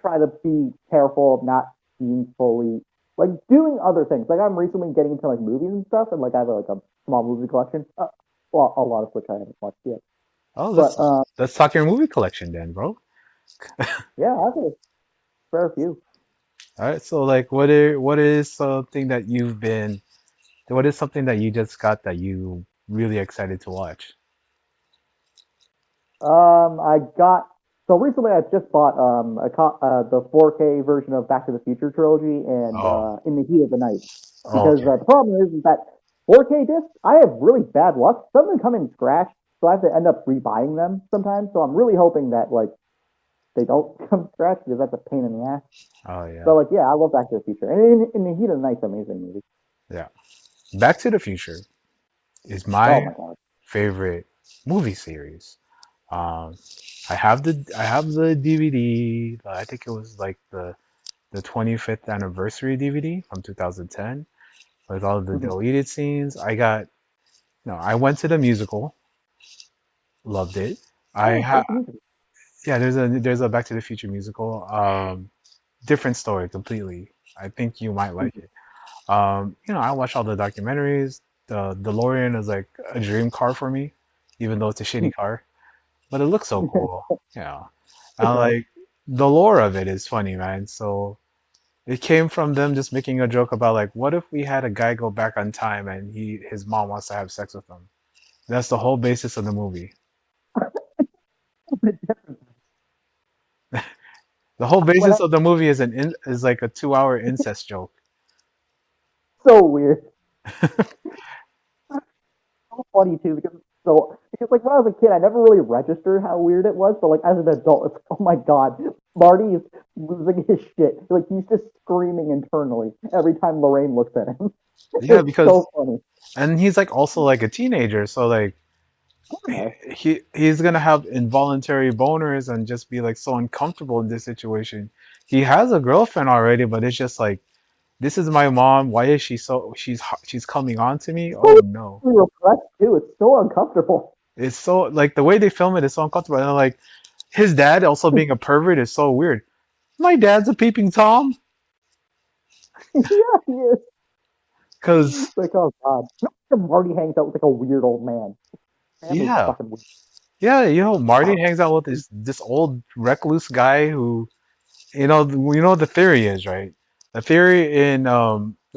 try to be careful of not being fully like doing other things. Like I'm recently getting into like movies and stuff, and like I have like a small movie collection. Well, a lot of which I haven't watched yet. Oh, But let's talk your movie collection then, bro. yeah, I have a fair few. All right. So like what is something that you've been what is something that you just got that you really excited to watch? I got so recently. I just bought the 4K version of Back to the Future trilogy and Oh, In the Heat of the Night because okay. the problem is that 4K discs. I have really bad luck. Some of them come in scratched, so I have to end up rebuying them sometimes. So I'm really hoping that like they don't come scratched because that's a pain in the ass. Oh So yeah. like yeah, I love Back to the Future and In the Heat of the Night's an amazing movie. Yeah. Back to the Future is Oh my my god. favorite movie series. Um, I have the DVD. I think it was like the 25th anniversary DVD from 2010 with all of the deleted scenes. I went to the musical, loved it. I Oh, ha what's the music? Yeah, there's a Back to the Future musical. Different story completely. I think you might like it. I watch all the documentaries. The DeLorean is like a dream car for me, even though it's a shitty car, but it looks so cool. Yeah. It And does. like the lore of it is funny, man. So it came from them just making a joke about like, what if we had a guy go back on time and his mom wants to have sex with him? That's the whole basis of the movie. The whole When I, basis of the movie is like a 2 hour incest joke. so weird. So funny too because like when I was a kid, I never really registered how weird it was, but like as an adult, it's oh my god, Marty is losing his shit. Like he's just screaming internally every time Lorraine looks at him. Yeah, It's because so funny. and he's like also like a teenager, so like Yeah. he's gonna have involuntary boners and just be like so uncomfortable in this situation. He has a girlfriend already, but it's just like this is my mom. Why is she's coming on to me? Oh So no. repressed too. It's so uncomfortable. It's so like the way they film it is so uncomfortable. And like his dad also being a pervert is so weird. My dad's a peeping Tom. Yeah, he is. Cause Like, oh god. No, Marty hangs out with like a weird old man. Family's yeah, fucking weird. yeah, Marty hangs out with this old recluse guy who, the theory is, right? The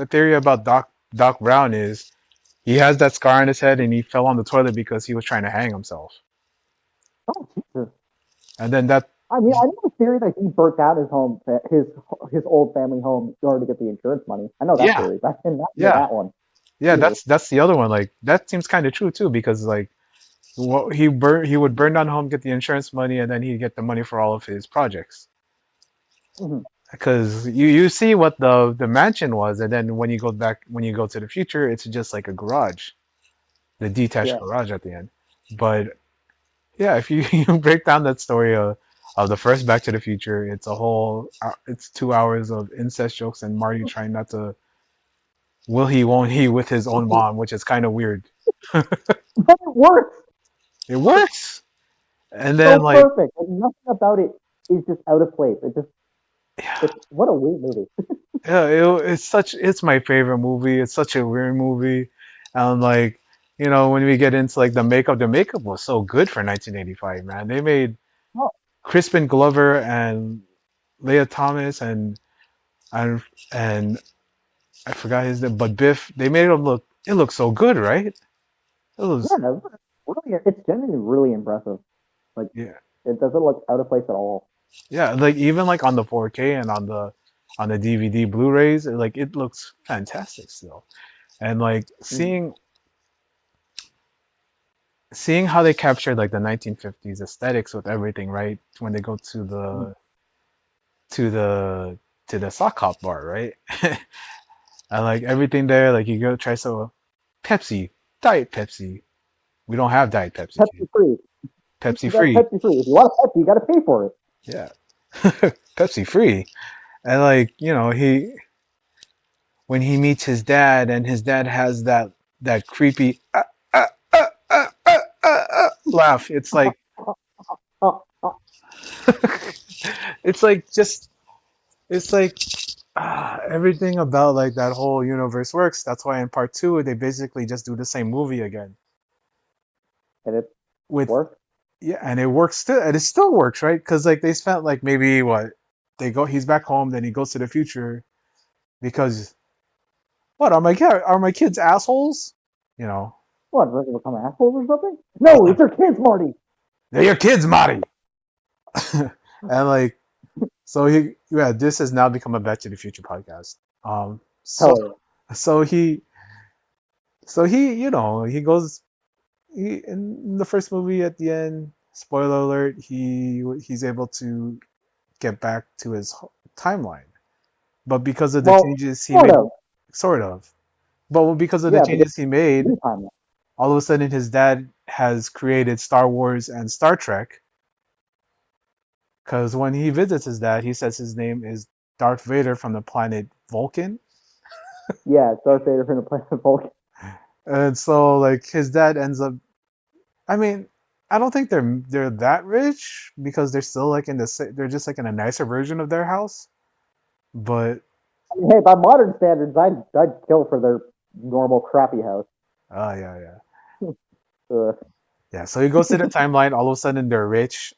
theory about Doc Brown is he has that scar on his head and he fell on the toilet because he was trying to hang himself. Oh Jesus. And then that I mean, I know the theory that he burnt down his home, his old family home, in order to get the insurance money. I know that yeah, theory. I did not know yeah, that one. yeah, Jesus. that's the other one. Like that seems kind of true too because like he would burn down home, get the insurance money, and then he'd get the money for all of his projects. Hmm. Because you see what the mansion was, and then when you go to the future, it's just like a garage, the detached Yeah. garage at the end. But yeah, if you, you break down that story of the first Back to the Future, it's 2 hours of incest jokes and Marty trying not to will he won't he with his own mom, which is kind of weird. But it works. It works, and So then like perfect. Like nothing about it is just out of place. yeah, It's what a weird movie. yeah, it's my favorite movie. It's such a weird movie, and like when we get into like the makeup was so good for 1985, man. They made Oh, Crispin Glover and Leah Thomas and and I forgot his name, but Biff. They made him look. It looks so good, right? It yeah, was no, really, it's genuinely really impressive. Like yeah, it doesn't look out of place at all. yeah. Like even like on the 4K and on the DVD Blu-rays, like it looks fantastic still. And like Mm-hmm. seeing how they captured like the 1950s aesthetics with everything, right? When they go to the to the sock hop bar, right? And like everything there, like you go try so Pepsi, Diet Pepsi. We don't have Diet Pepsi, Pepsi kid. free. Pepsi You got free. Pepsi free. If you want a Pepsi, you got to pay for it. Yeah. Pepsi free. And like, he when he meets his dad and his dad has that creepy laugh. It's like it's like just it's like everything about like that whole universe works. That's why in part two they basically just do the same movie again And it with works. yeah, and it works still, and it still works, right? Because like they spent like maybe what he's back home, then he goes to the future because what are my kids assholes? You know, What? Does it become assholes or something? No, uh, it's our kids, Marty. they're your kids, Marty. And like so this has now become a Back to the Future podcast. Um, so Hell yeah. so he he goes in the first movie at the end. Spoiler alert: he's able to get back to his timeline, but because of the Well, changes he sort made, of. sort of, but because of the Yeah, because changes he made, new timeline. all of a sudden his dad has created Star Wars and Star Trek. Because when he visits his dad, he says his name is Darth Vader from the planet Vulcan. Yeah, it's Darth Vader from the planet Vulcan. And so like his dad ends up I mean, I don't think they're that rich because they're still like they're just like in a nicer version of their house. But I mean, hey, by modern standards, I'd kill for their normal crappy house. yeah, yeah. Uh, Yeah, so he goes to the timeline, all of a sudden they're rich.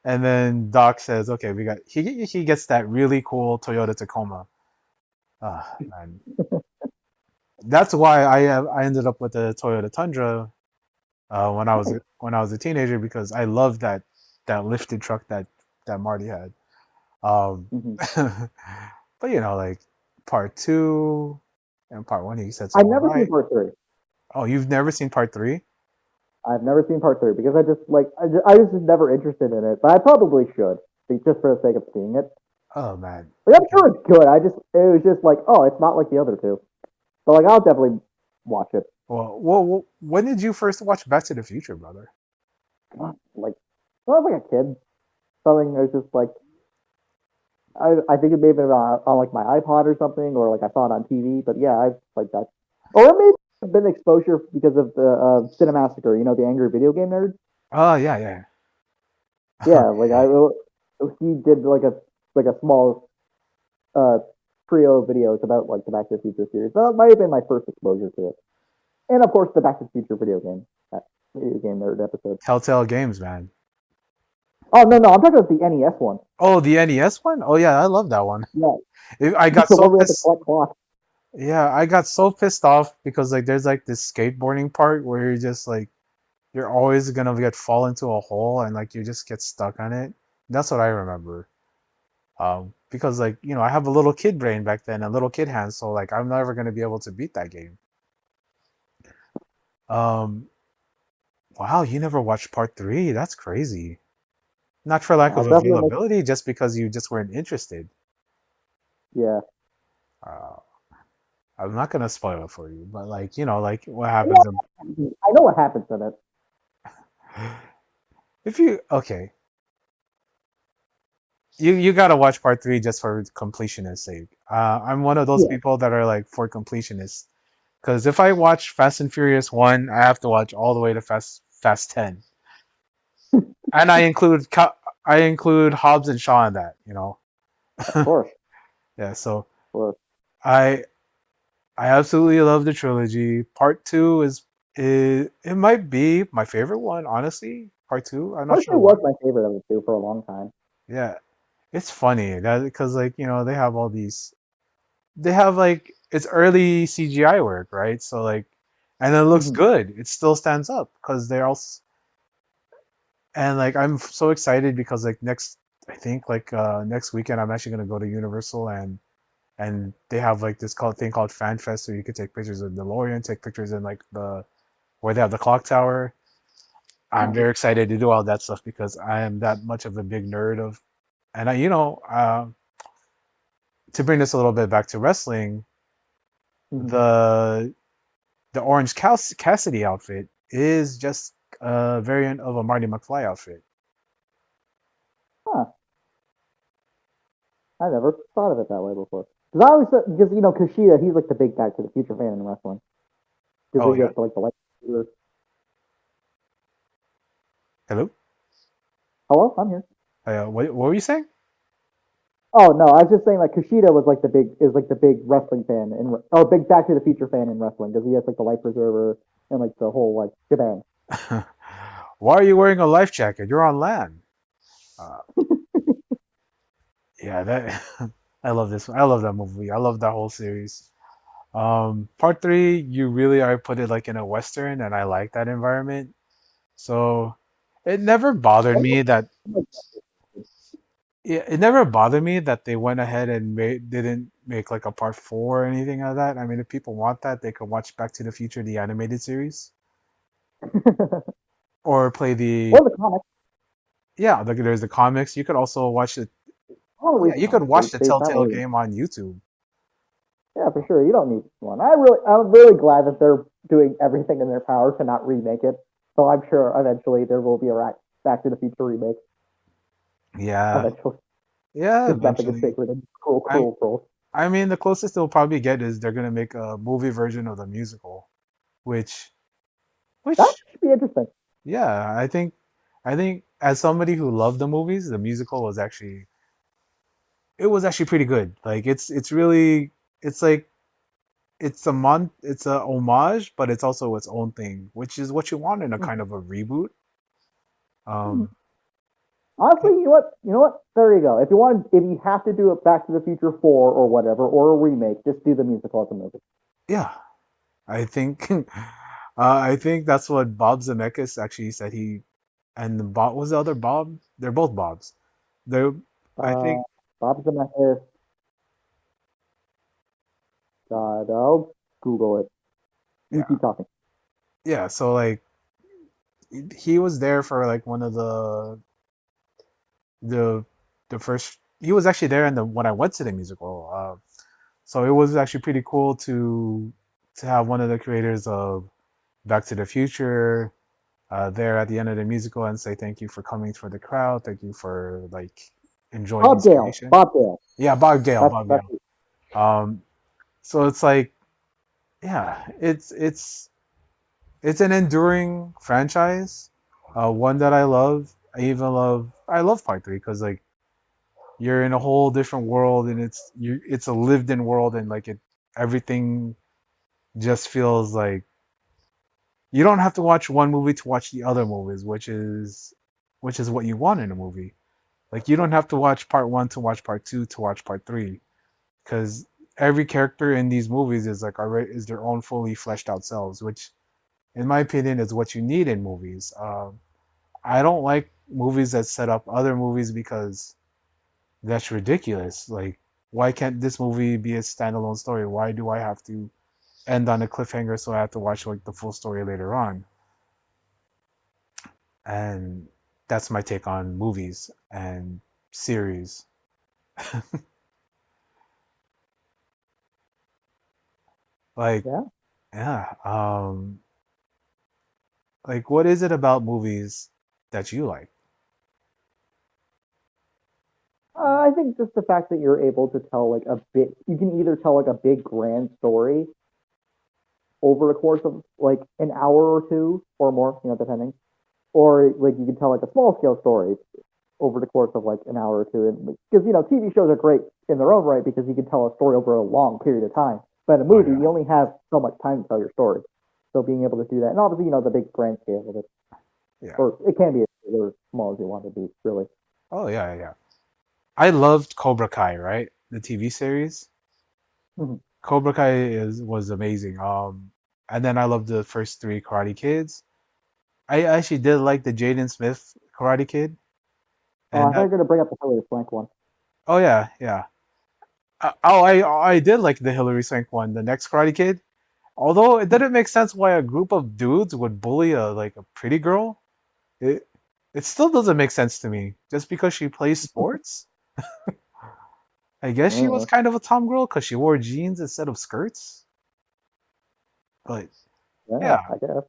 And then Doc says, "Okay, he gets that really cool Toyota Tacoma." Ah, man. That's why I ended up with the Toyota Tundra when I was a teenager because I loved that lifted truck that Marty had. Um, mhm. but like part two and part one, he said I've some all never seen right. part three. Oh, you've never seen part three? I've never seen part three because I was just never interested in it. But I probably should, just for the sake of seeing it. Oh man. Like I'm Okay. sure it's good. It was just like, oh, it's not like the other two. So like I'll definitely watch it. Well, when did you first watch Back to the Future, brother? Like when I was like a kid, something I was just like I think it may have been on like my iPod or something, or like I saw it on TV. But yeah, I like that. Or maybe it's been exposure because of the Cinemassacre. You know, the angry video game nerd. Oh yeah, yeah. Yeah, like I he did like a small trio of videos about like the Back to the Future series. That might have been my first exposure to it, and of course the Back to the Future video game nerd episode. Telltale Games, man. Oh no, no, I'm talking about the NES one. Oh, the NES one? Oh yeah, I love that one. Yeah, I got the so one where we had to pissed. collect clocks. Yeah, I got so pissed off because like there's like this skateboarding part where you're just like you're always gonna get fall into a hole and like you just get stuck on it. That's what I remember. Because like I have a little kid brain back then, a little kid hand, so like I'm never gonna be able to beat that game. Um, wow, you never watched part three? That's crazy. Not for lack I'll of definitely make. availability, just because you just weren't interested. Yeah, Uh, I'm not gonna spoil it for you, but like like what I know, happens I know what happens in it. if you okay, you gotta watch part three just for completionist sake. I'm one of those Yeah, people that are like for completionists, because if I watch Fast and Furious one, I have to watch all the way to Fast 10, and I include Hobbs and Shaw in that. of course, Yeah, so of course. I I absolutely love the trilogy. Part two it might be my favorite one, honestly. Part two, I'm not Part sure two why. was my favorite of the two for a long time. Yeah, it's funny that because like they have all these they have like it's early CGI work, right? So like, and it looks Hmm. good. It still stands up because they're all and like I'm so excited because like I think like next weekend I'm actually gonna go to Universal and they have like this thing called Fan Fest, so you can take pictures of the DeLorean, take pictures in like the where they have the clock tower. I'm Nice. very excited to do all that stuff because I am that much of a big nerd of, and to bring this a little bit back to wrestling, Hmm. the Orange Cassidy outfit is just a variant of a Marty McFly outfit. Huh. I never thought of it that way before. Because I always thought, because Kushida, he's like the big Back to the Future fan in wrestling. Because Oh he yeah. gets like the light. Hello. Hello, I'm here. What were you saying? Oh no, I was just saying like Kushida was like the big wrestling fan or big Back to the Future fan in wrestling because he has like the life preserver and like the whole like shebang. Why are you wearing a life jacket? You're on land. Uh, yeah, that I love this one. I love that movie. I love that whole series. Part three, you really are put it like in a western, and I like that environment. So it never bothered me that it never bothered me that they went ahead and didn't make like a part four or anything like that. I mean, if people want that, they could watch Back to the Future, the animated series, or play Or the comics. there's the comics. You could also watch it. I don't Yeah, read the you could comics. watch the That Telltale way. game on YouTube. Yeah, for sure. You don't need one. I'm really glad that they're doing everything in their power to not remake it. So I'm sure eventually there will be a Back to the Future remake. Yeah, Eventually, yeah, because nothing is eventually. sacred in cruel, I cruel world. I mean, the closest they'll probably get is they're gonna make a movie version of the musical, which That which should be interesting. yeah, I think as somebody who loved the movies, the musical was actually pretty good. Like it's really it's like it's a homage, but it's also its own thing, which is what you want in a kind of a reboot. Hmm. Um, Honestly, you know what? You know what? There you go. If you have to do a Back to the Future 4 or whatever, or a remake, just do the musical as a movie. yeah, I think I think that's what Bob Zemeckis actually said. And the Bob was the other Bob. They're both Bobs. They're I Uh, think Bob Zemeckis. I'll Google it. You yeah keep talking. yeah. So like he was there for like one of the the first. He was actually there in the when I went to the musical. So it was actually pretty cool to have one of the creators of Back to the Future there at the end of the musical and say thank you for coming for the crowd, thank you for like enjoying Bob his Gale. creation. Bob Gale. Yeah, Bob Gale, Bob That's Gale. Um, so it's like yeah, it's an enduring franchise, one that I love. I love part three because like you're in a whole different world, and it's a lived in world, and like it everything just feels like you don't have to watch one movie to watch the other movies, which is what you want in a movie. Like you don't have to watch part one to watch part two to watch part three, because every character in these movies is like already is their own fully fleshed out selves, which in my opinion is what you need in movies. I don't like movies that set up other movies because that's ridiculous. Like, why can't this movie be a standalone story? Why do I have to end on a cliffhanger so I have to watch like the full story later on? And that's my take on movies and series. Like, Yeah. yeah, like what is it about movies that you like? I think just the fact that you're able to tell like a bit, you can either tell like a big grand story over a course of like an hour or two or more, depending, or like you can tell like a small scale story over the course of like an hour or two. And because TV shows are great in their own right because you can tell a story over a long period of time. But in a Oh movie, yeah, you only have so much time to tell your story. So being able to do that, and obviously the big grand scale of it, yeah. or it can be as small as you want to be, really. Oh yeah, yeah. I loved Cobra Kai, right? The TV series. Mhm. Cobra Kai was amazing. And then I loved the first three Karate Kids. I actually did like the Jaden Smith Karate Kid, Oh, and I thought you were gonna bring up the Hilary Swank one. oh yeah, yeah. I did like the Hilary Swank one, the next Karate Kid. Although it didn't make sense why a group of dudes would bully a pretty girl. It it still doesn't make sense to me. Just because she plays sports, I guess she was Uh, kind of a tom girl because she wore jeans instead of skirts. But yeah, yeah, I guess.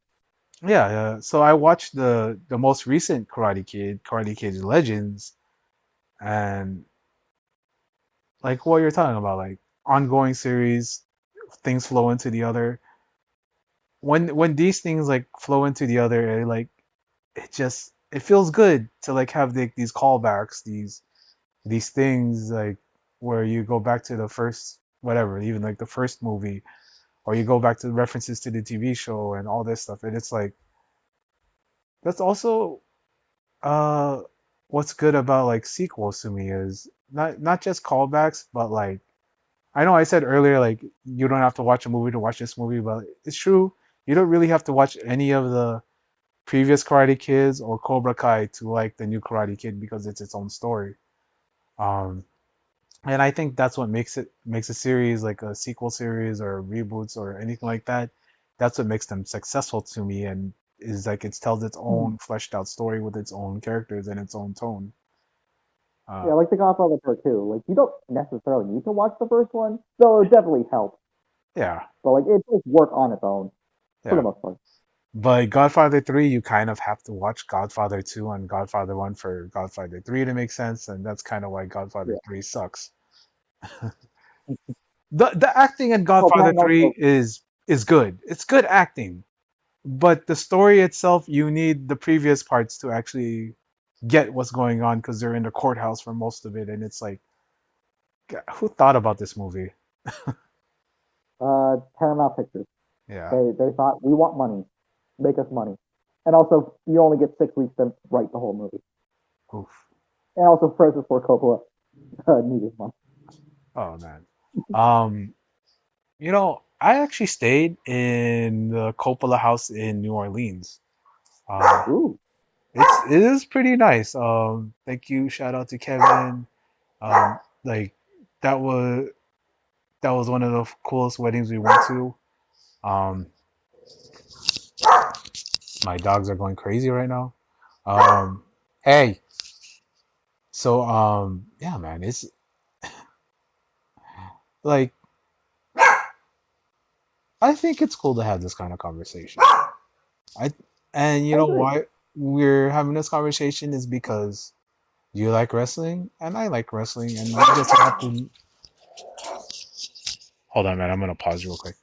yeah, yeah. So I watched the most recent Karate Kid, Karate Kid Legends, and like what you're talking about, like ongoing series, things flow into the other. When these things like flow into the other, it feels good to like have these callbacks, these things like where you go back to the first whatever, even like the first movie, or you go back to the references to the TV show and all this stuff. And it's like that's also uh what's good about like sequels to me is not just callbacks, but like I know I said earlier like you don't have to watch a movie to watch this movie, but it's true. You don't really have to watch any of the previous Karate Kids or Cobra Kai to like the new Karate Kid because it's its own story. Um, and I think that's what makes a series like a sequel series or reboots or anything like that. That's what makes them successful to me and is like it tells its Mhm. own fleshed out story with its own characters and its own tone. Uh, Yeah, like The Godfather Part Two. Like you don't necessarily need to watch the first one, though it definitely helps. yeah, But like it does work on its own for the yeah. most part. But Godfather 3, you kind of have to watch Godfather 2 and Godfather 1 for Godfather 3 to make sense, and that's kind of why Godfather Yeah. 3 sucks. The acting in Oh, but Godfather then 3 also, is good. It's good acting, but the story itself, you need the previous parts to actually get what's going on because they're in the courthouse for most of it, and it's like, who thought about this movie? Paramount Pictures. Yeah. They thought we want money, make us money, and also you only get 6 weeks to write the whole movie. Oof. And also Francis Ford Coppola needed money. Oh man. Um, I actually stayed in the Coppola house in New Orleans. Um, Ooh, it is pretty nice. Thank you, shout out to Kevin. Like that was that was one of the coolest weddings we went to. Um, my dogs are going crazy right now. Um, hey, so yeah, man, it's like I think it's cool to have this kind of conversation. I and you I know agree. why we're having this conversation is because you like wrestling and I like wrestling, and we just have to. Hold on, man. I'm gonna pause real quick.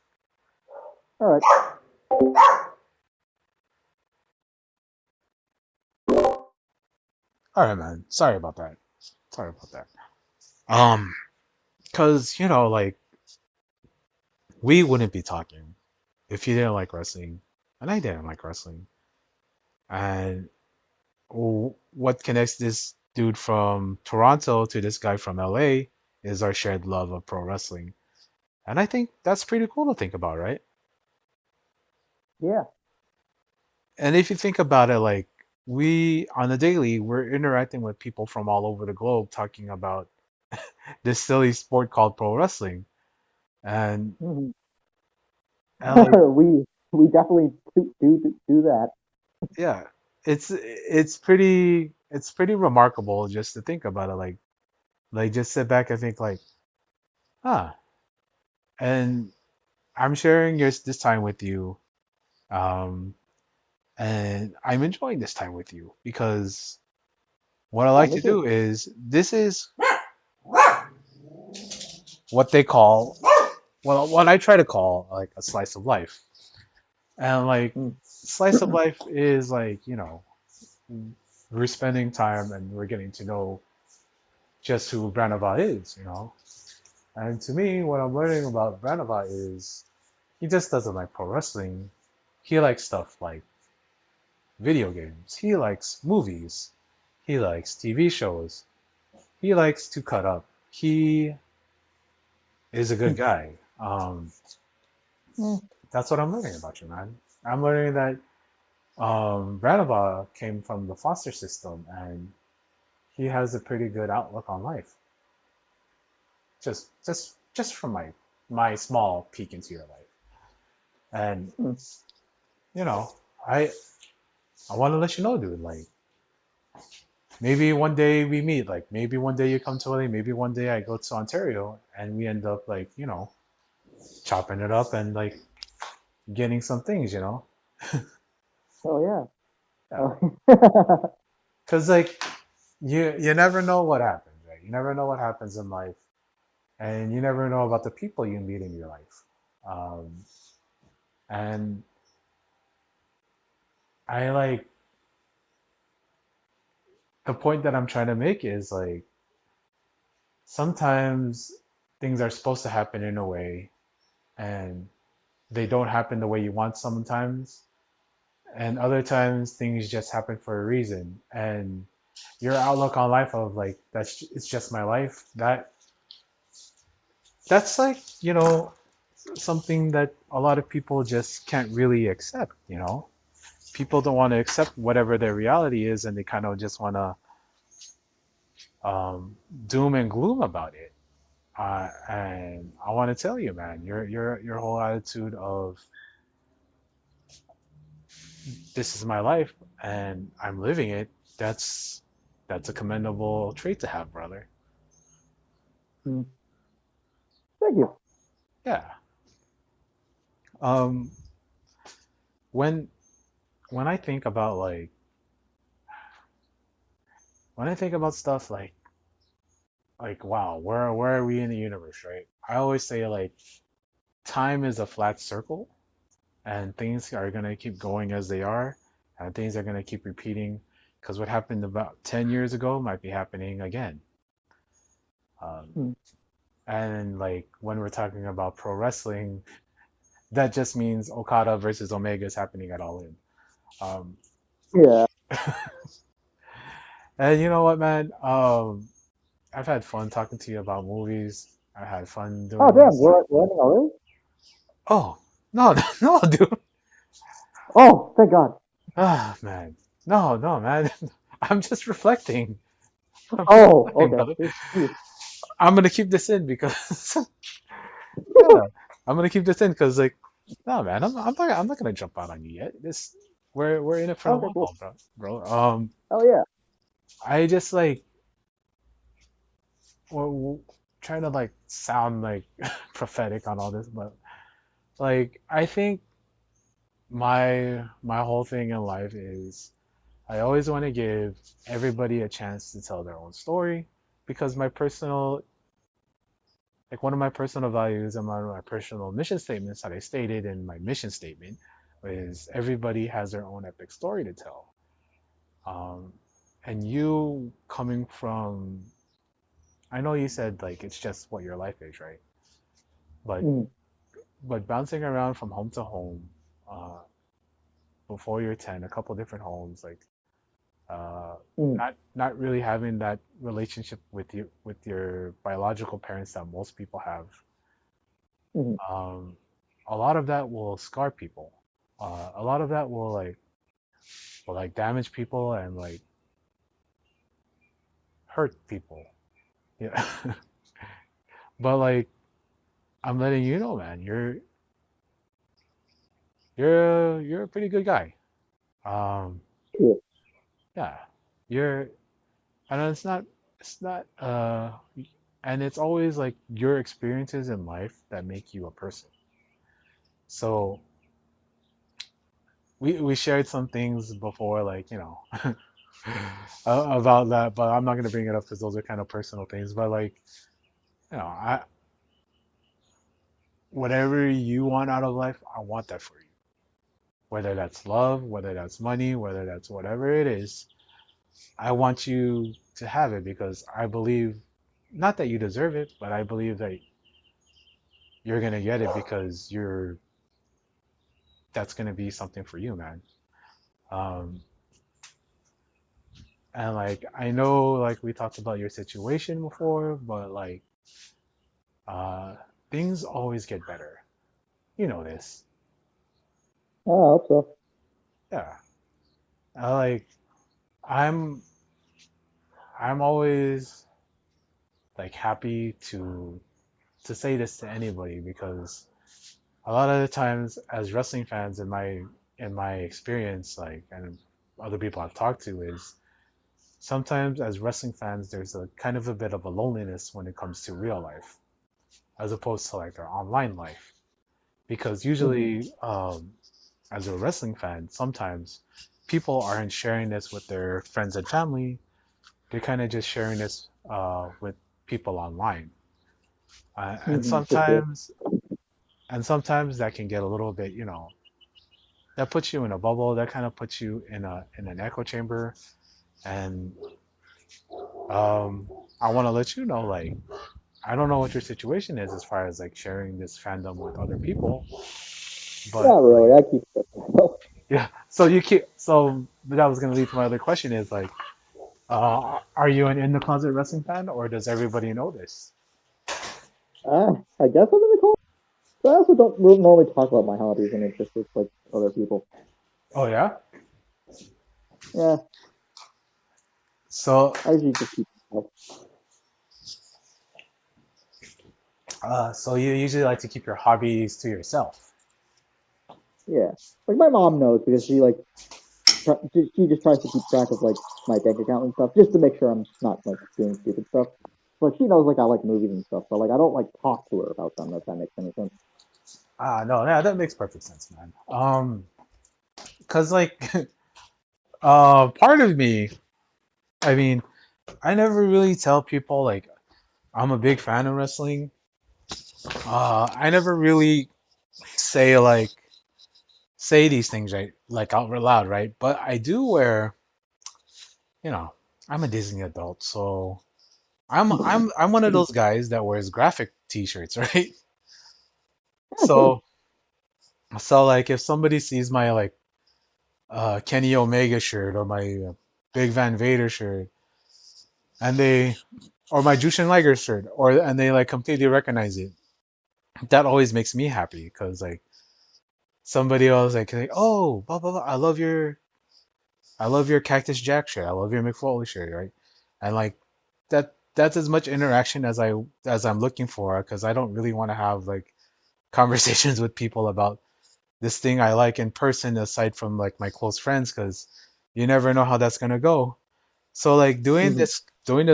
All right. All right, man. Sorry about that. Sorry about that. Um, cause like we wouldn't be talking if you didn't like wrestling, and I didn't like wrestling. And what connects this dude from Toronto to this guy from LA is our shared love of pro wrestling. And I think that's pretty cool to think about, right? Yeah. And if you think about it, like we on a daily, we're interacting with people from all over the globe talking about this silly sport called pro wrestling. And Hmm. and like We definitely do that. yeah, it's pretty remarkable just to think about it. Like just sit back and think like, huh. And I'm sharing this time with you. Um, and I'm enjoying this time with you because what I Yeah, like me to too. do is this is what they call, well, what I try to call like a slice of life. And like Mm. slice of life is like, we're spending time and we're getting to know just who Branava is. And to me, what I'm learning about Branava is he just doesn't like pro wrestling. He likes stuff like video games. He likes movies. He likes TV shows. He likes to cut up. He is a good guy. Mm. That's what I'm learning about you, man. I'm learning that Branava came from the foster system and he has a pretty good outlook on life. Just from my small peek into your life. And Mm. you know, I I want to let you know, dude. Like maybe one day we meet. Like maybe one day you come to LA. Maybe one day I go to Ontario and we end up like chopping it up and like getting some things. Oh yeah. Yeah. Oh. Cause like you never know what happens, right? You never know what happens in life, and you never know about the people you meet in your life. Um, and I like the point that I'm trying to make is like sometimes things are supposed to happen in a way, and they don't happen the way you want sometimes, and other times things just happen for a reason. And your outlook on life of like that's it's just my life. That's like something that a lot of people just can't really accept. People don't want to accept whatever their reality is, and they kind of just want to doom and gloom about it. And I want to tell you, man, your whole attitude of this is my life and I'm living it. That's that's a commendable trait to have, brother. Mm. Thank you. Yeah. Um, when when I think about like when I think about stuff like wow, where are we in the universe, right? I always say like time is a flat circle and things are going to keep going as they are and things are going to keep repeating because what happened about 10 years ago might be happening again. um, Mm. and like when we're talking about pro wrestling, that just means Okada versus Omega is happening at All In. um, Yeah. and you know what, man, I've had fun talking to you about movies. I had fun Oh doing damn, this. we're ending already. Oh no, no, dude. Oh, thank God. Ah, man. No, no, man. I'm just reflecting. I'm just Oh, reflecting, okay. brother. Jeez. I'm gonna keep this in because yeah, I'm gonna keep this in because like, no, man, I'm not gonna jump out on you yet. We're in it for the Okay, long cool. haul, bro. Oh yeah. I just like well, trying to like sound like prophetic on all this, but like I think my whole thing in life is I always want to give everybody a chance to tell their own story because my personal like one of my personal values and one of my personal mission statements that I stated in my mission statement is everybody has their own epic story to tell. Um, and you coming from I know you said like it's just what your life is, right? But Mm, bouncing around from home to home, uh, before you're 10, a couple different homes, like uh, mm, not really having that relationship with your biological parents that most people have. mm. Um, a lot of that will scar people. A lot of that will like damage people and like hurt people. Yeah. But like I'm letting you know, man, you're a pretty good guy. Um, Cool. yeah, you're, and it's not, and it's always like your experiences in life that make you a person. So we shared some things before, like about that, but I'm not gonna bring it up because those are kind of personal things. But like, I whatever you want out of life, I want that for you. Whether that's love, whether that's money, whether that's whatever it is, I want you to have it because I believe, not that you deserve it, but I believe that you're gonna get it because that's gonna be something for you, man. Um, and like I know, like we talked about your situation before, but like uh, things always get better. You know this, I hope so. yeah. Like I'm, I'm always like happy to say this to anybody because a lot of the times as wrestling fans in my experience, like, and other people I've talked to, is sometimes as wrestling fans there's a kind of a bit of a loneliness when it comes to real life as opposed to like their online life, because Hmm. usually as a wrestling fan sometimes people aren't sharing this with their friends and family. They're kind of just sharing this with people online, and Hmm. For sure. sometimes that can get a little bit, that puts you in a bubble. That kind of puts you in an echo chamber. And um, I want to let you know, like, I don't know what your situation is as far as like sharing this fandom with other people, but Not really. like, I keep it to myself. yeah. So you keep. So that was gonna lead to my other question: is like, are you an in the closet wrestling fan, or does everybody know this? I guess I'm in the call. But I also don't normally talk about my hobbies and interests with like other people. Oh yeah. Yeah, So, I usually just keep myself. so you usually like to keep your hobbies to yourself. Yeah, like my mom knows because she like she just tries to keep track of like my bank account and stuff just to make sure I'm not like doing stupid stuff. But she knows like I like movies and stuff, but like I don't like talk to her about them if that makes any sense. No, yeah, that makes perfect sense, man. Cause like, part of me, I mean, I never really tell people like I'm a big fan of wrestling. I never really say like say these things right like out loud, right? But I do wear, you know, I'm a Disney adult, so I'm one of those guys that wears graphic t-shirts, right? Yeah, sure. So like if somebody sees my like Kenny Omega shirt or my Big Van Vader shirt and they or my Jushin Liger shirt or and they like completely recognize it, that always makes me happy because like somebody else like oh blah blah blah, I love your Cactus Jack shirt, I love your McFoley shirt, right? And like that's as much interaction as I'm looking for because I don't really want to have like conversations with people about this thing I like in person aside from like my close friends because you never know how that's gonna go. So like Hmm. doing this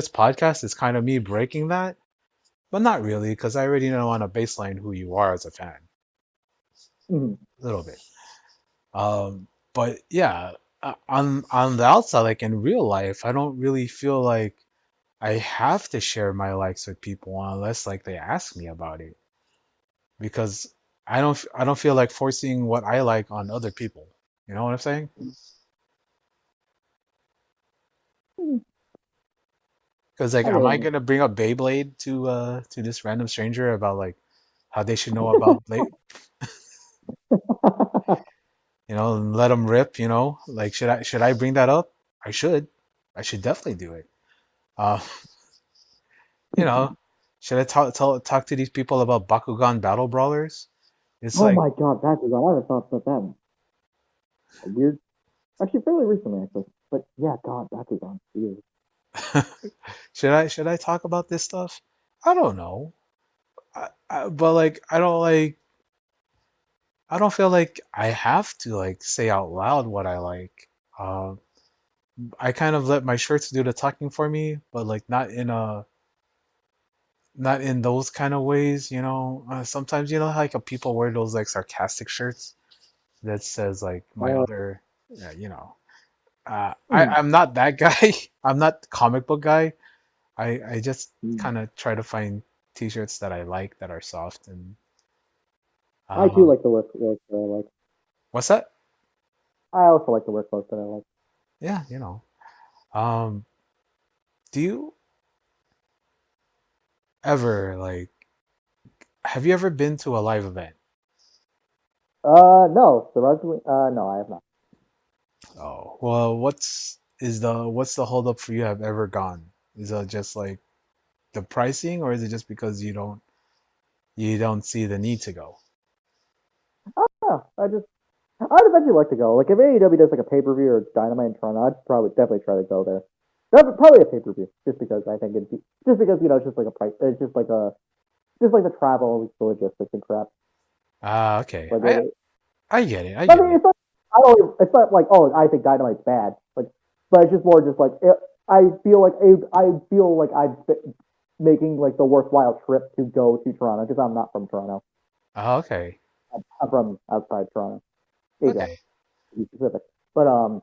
podcast is kind of me breaking that, but not really because I already know on a baseline who you are as a fan Hmm. a little bit. But yeah, on the outside, like in real life, I don't really feel like I have to share my likes with people unless like they ask me about it because I don't feel like forcing what I like on other people. You know what I'm saying? Because like, I am I mean, gonna bring up Beyblade to this random stranger about like how they should know about Blade, and let them rip, Like, should I bring that up? I should. I should definitely do it. Uh, you know, should I talk to these people about Bakugan battle brawlers? It's oh like, my god, that is, I haven't thought about that. Weird. Actually, fairly recently, actually. But yeah, God, that is on weird. should I talk about this stuff? I don't know. But like, I don't feel like I have to like say out loud what I like. Uh, I kind of let my shirts do the talking for me, but like not in those kind of ways. Sometimes how, like people wear those like sarcastic shirts that says like my Oh, other, yeah, hmm. I'm not that guy. I'm not the comic book guy. I just Hmm. kind of try to find t-shirts that I like that are soft and I do um like the work that I like. what's that? I also like the work clothes that I like. Yeah, um do you ever like have you ever been to a live event? No, surprisingly, no, I have not. Oh, well, what's the holdup for you have ever gone? Is it just like the pricing, or is it just because you don't see the need to go? Oh, I'd eventually like to go. Like if AEW does like a pay per view or Dynamite in Toronto, I'd probably definitely try to go there. Probably a pay per view, just because I think just because it's just like a price. It's just like the travel, the logistics and crap. Ah, okay. Like I get it. I I get mean, it. it's not. I don't. It's not like I think Dynamite's bad. Like, but it's just more just like I feel like I'm making like the worthwhile trip to go to Toronto because I'm not from Toronto. Ah, okay. I'm from outside Toronto, Ajax Okay. to be specific. But uh,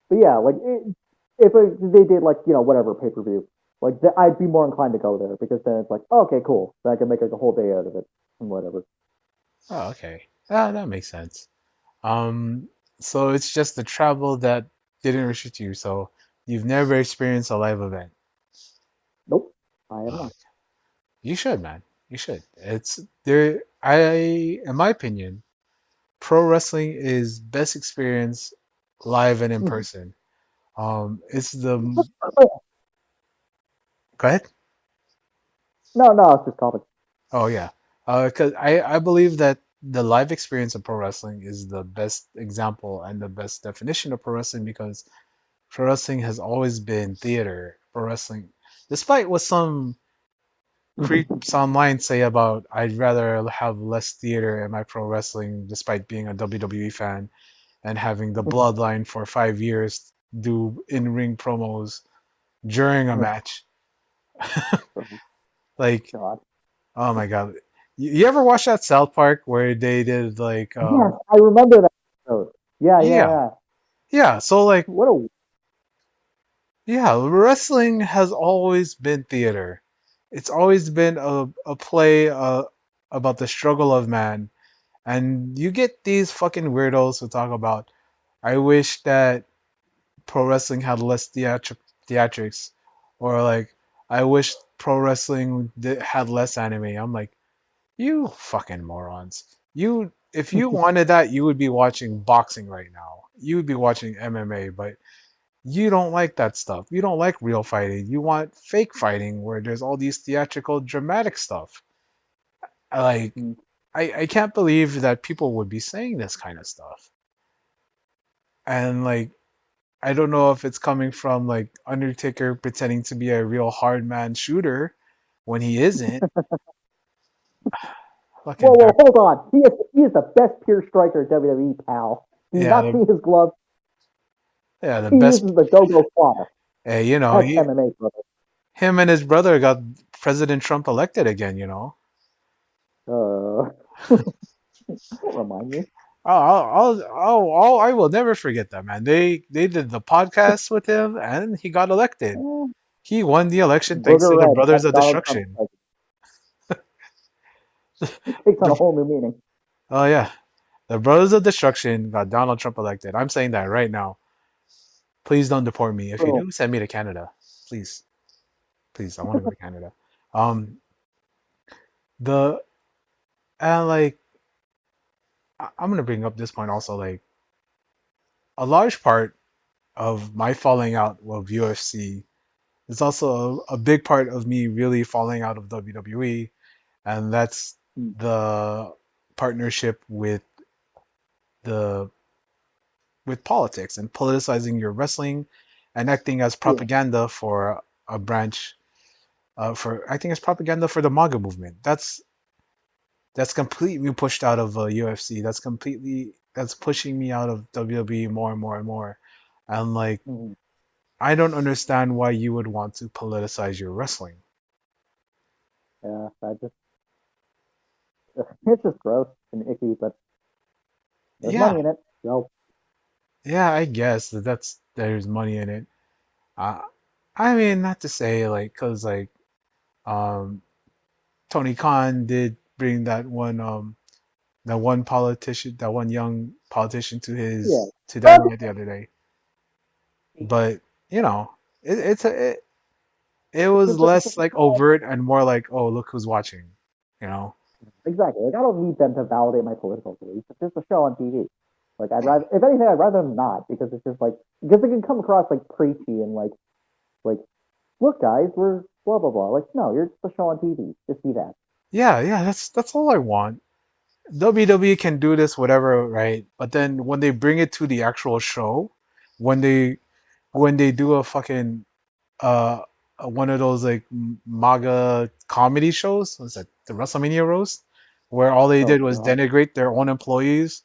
but yeah, like if they did like whatever pay per view, like I'd be more inclined to go there because then it's like okay, cool, then I can make like a whole day out of it and whatever. Oh, okay. Ah, that makes sense. Um, so it's just the travel that didn't restrict you. So you've never experienced a live event. Nope, I have Ah, not. you should, man. You should. It's there. In my opinion, pro wrestling is best experience live and in Mhm. person. It's the Go ahead. No, no, it's just common. Oh yeah. Because I believe that the live experience of pro wrestling is the best example and the best definition of pro wrestling because pro wrestling has always been theater. Pro wrestling, despite what some creeps online say about I'd rather have less theater in my pro wrestling, despite being a WWE fan and having the bloodline for 5 years do in-ring promos during a match. Oh, Like, God. oh my God. You ever watch that South Park where they did like Yes, I remember that episode. Yeah, yeah, yeah. yeah. Yeah, so like What a yeah, wrestling has always been theater. It's always been a play about the struggle of man. And you get these fucking weirdos who talk about I wish that pro wrestling had less theatrics or like I wish pro wrestling had less anime. I'm like, you fucking morons. If you wanted that, you would be watching boxing right now. You would be watching MMA, but you don't like that stuff. You don't like real fighting. You want fake fighting where there's all these theatrical, dramatic stuff. Like, Mm. I can't believe that people would be saying this kind of stuff. And like, I don't know if it's coming from like Undertaker pretending to be a real hard man shooter when he isn't. Whoa, Fucking whoa, back. hold on. He is the best pure striker in WWE, pal. Do you Yeah, not see his gloves? the He best. uses the go-go claw. Hey, That's MMA, brother. him and his brother got President Trump elected again. Uh, don't remind me. I will never forget that, man. They did the podcast with him, and he got elected. He won the election thanks to Booger the Red has Brothers of Donald Trump. Destruction. It takes on a The, whole new meaning. oh yeah, the Brothers of Destruction got Donald Trump elected. I'm saying that right now. Please don't deport me. If you Boom. do, send me to Canada. please, please. I want to go to Canada. Um, the and like I'm gonna bring up this point also. Like a large part of my falling out of UFC is also a big part of me really falling out of WWE, and that's Mm. the partnership the with politics and politicizing your wrestling and acting as Yeah. propaganda for a branch for acting as propaganda for the MAGA movement. That's completely pushed out of UFC. That's pushing me out of WWE more and more and more. And like Mhm. I don't understand why you would want to politicize your wrestling. Yeah. I just it's just gross and icky, but there's Yeah, money in it. So yeah, I guess that's there's money in it. Uh, I mean, not to say like, cause like um, Tony Khan did bring that one politician, that one young politician yeah. to But Dynamite the other day. But you know, it it's was just it's less just a like show. overt and more like, oh, look who's watching. You know? Exactly. Like I don't need them to validate my political beliefs. It's just a show on TV. Like I'd rather, if anything, I'd rather them not because it's just like because it can come across like preachy and like look guys, we're blah blah blah. Like no, you're just a show on TV. Just see that. Yeah, yeah, that's all I want. WWE can do this, whatever, right? But then when they bring it to the actual show, when they when they do a fucking uh one of those like MAGA comedy shows, what's that, the WrestleMania roast, where all they Oh did was god. denigrate their own employees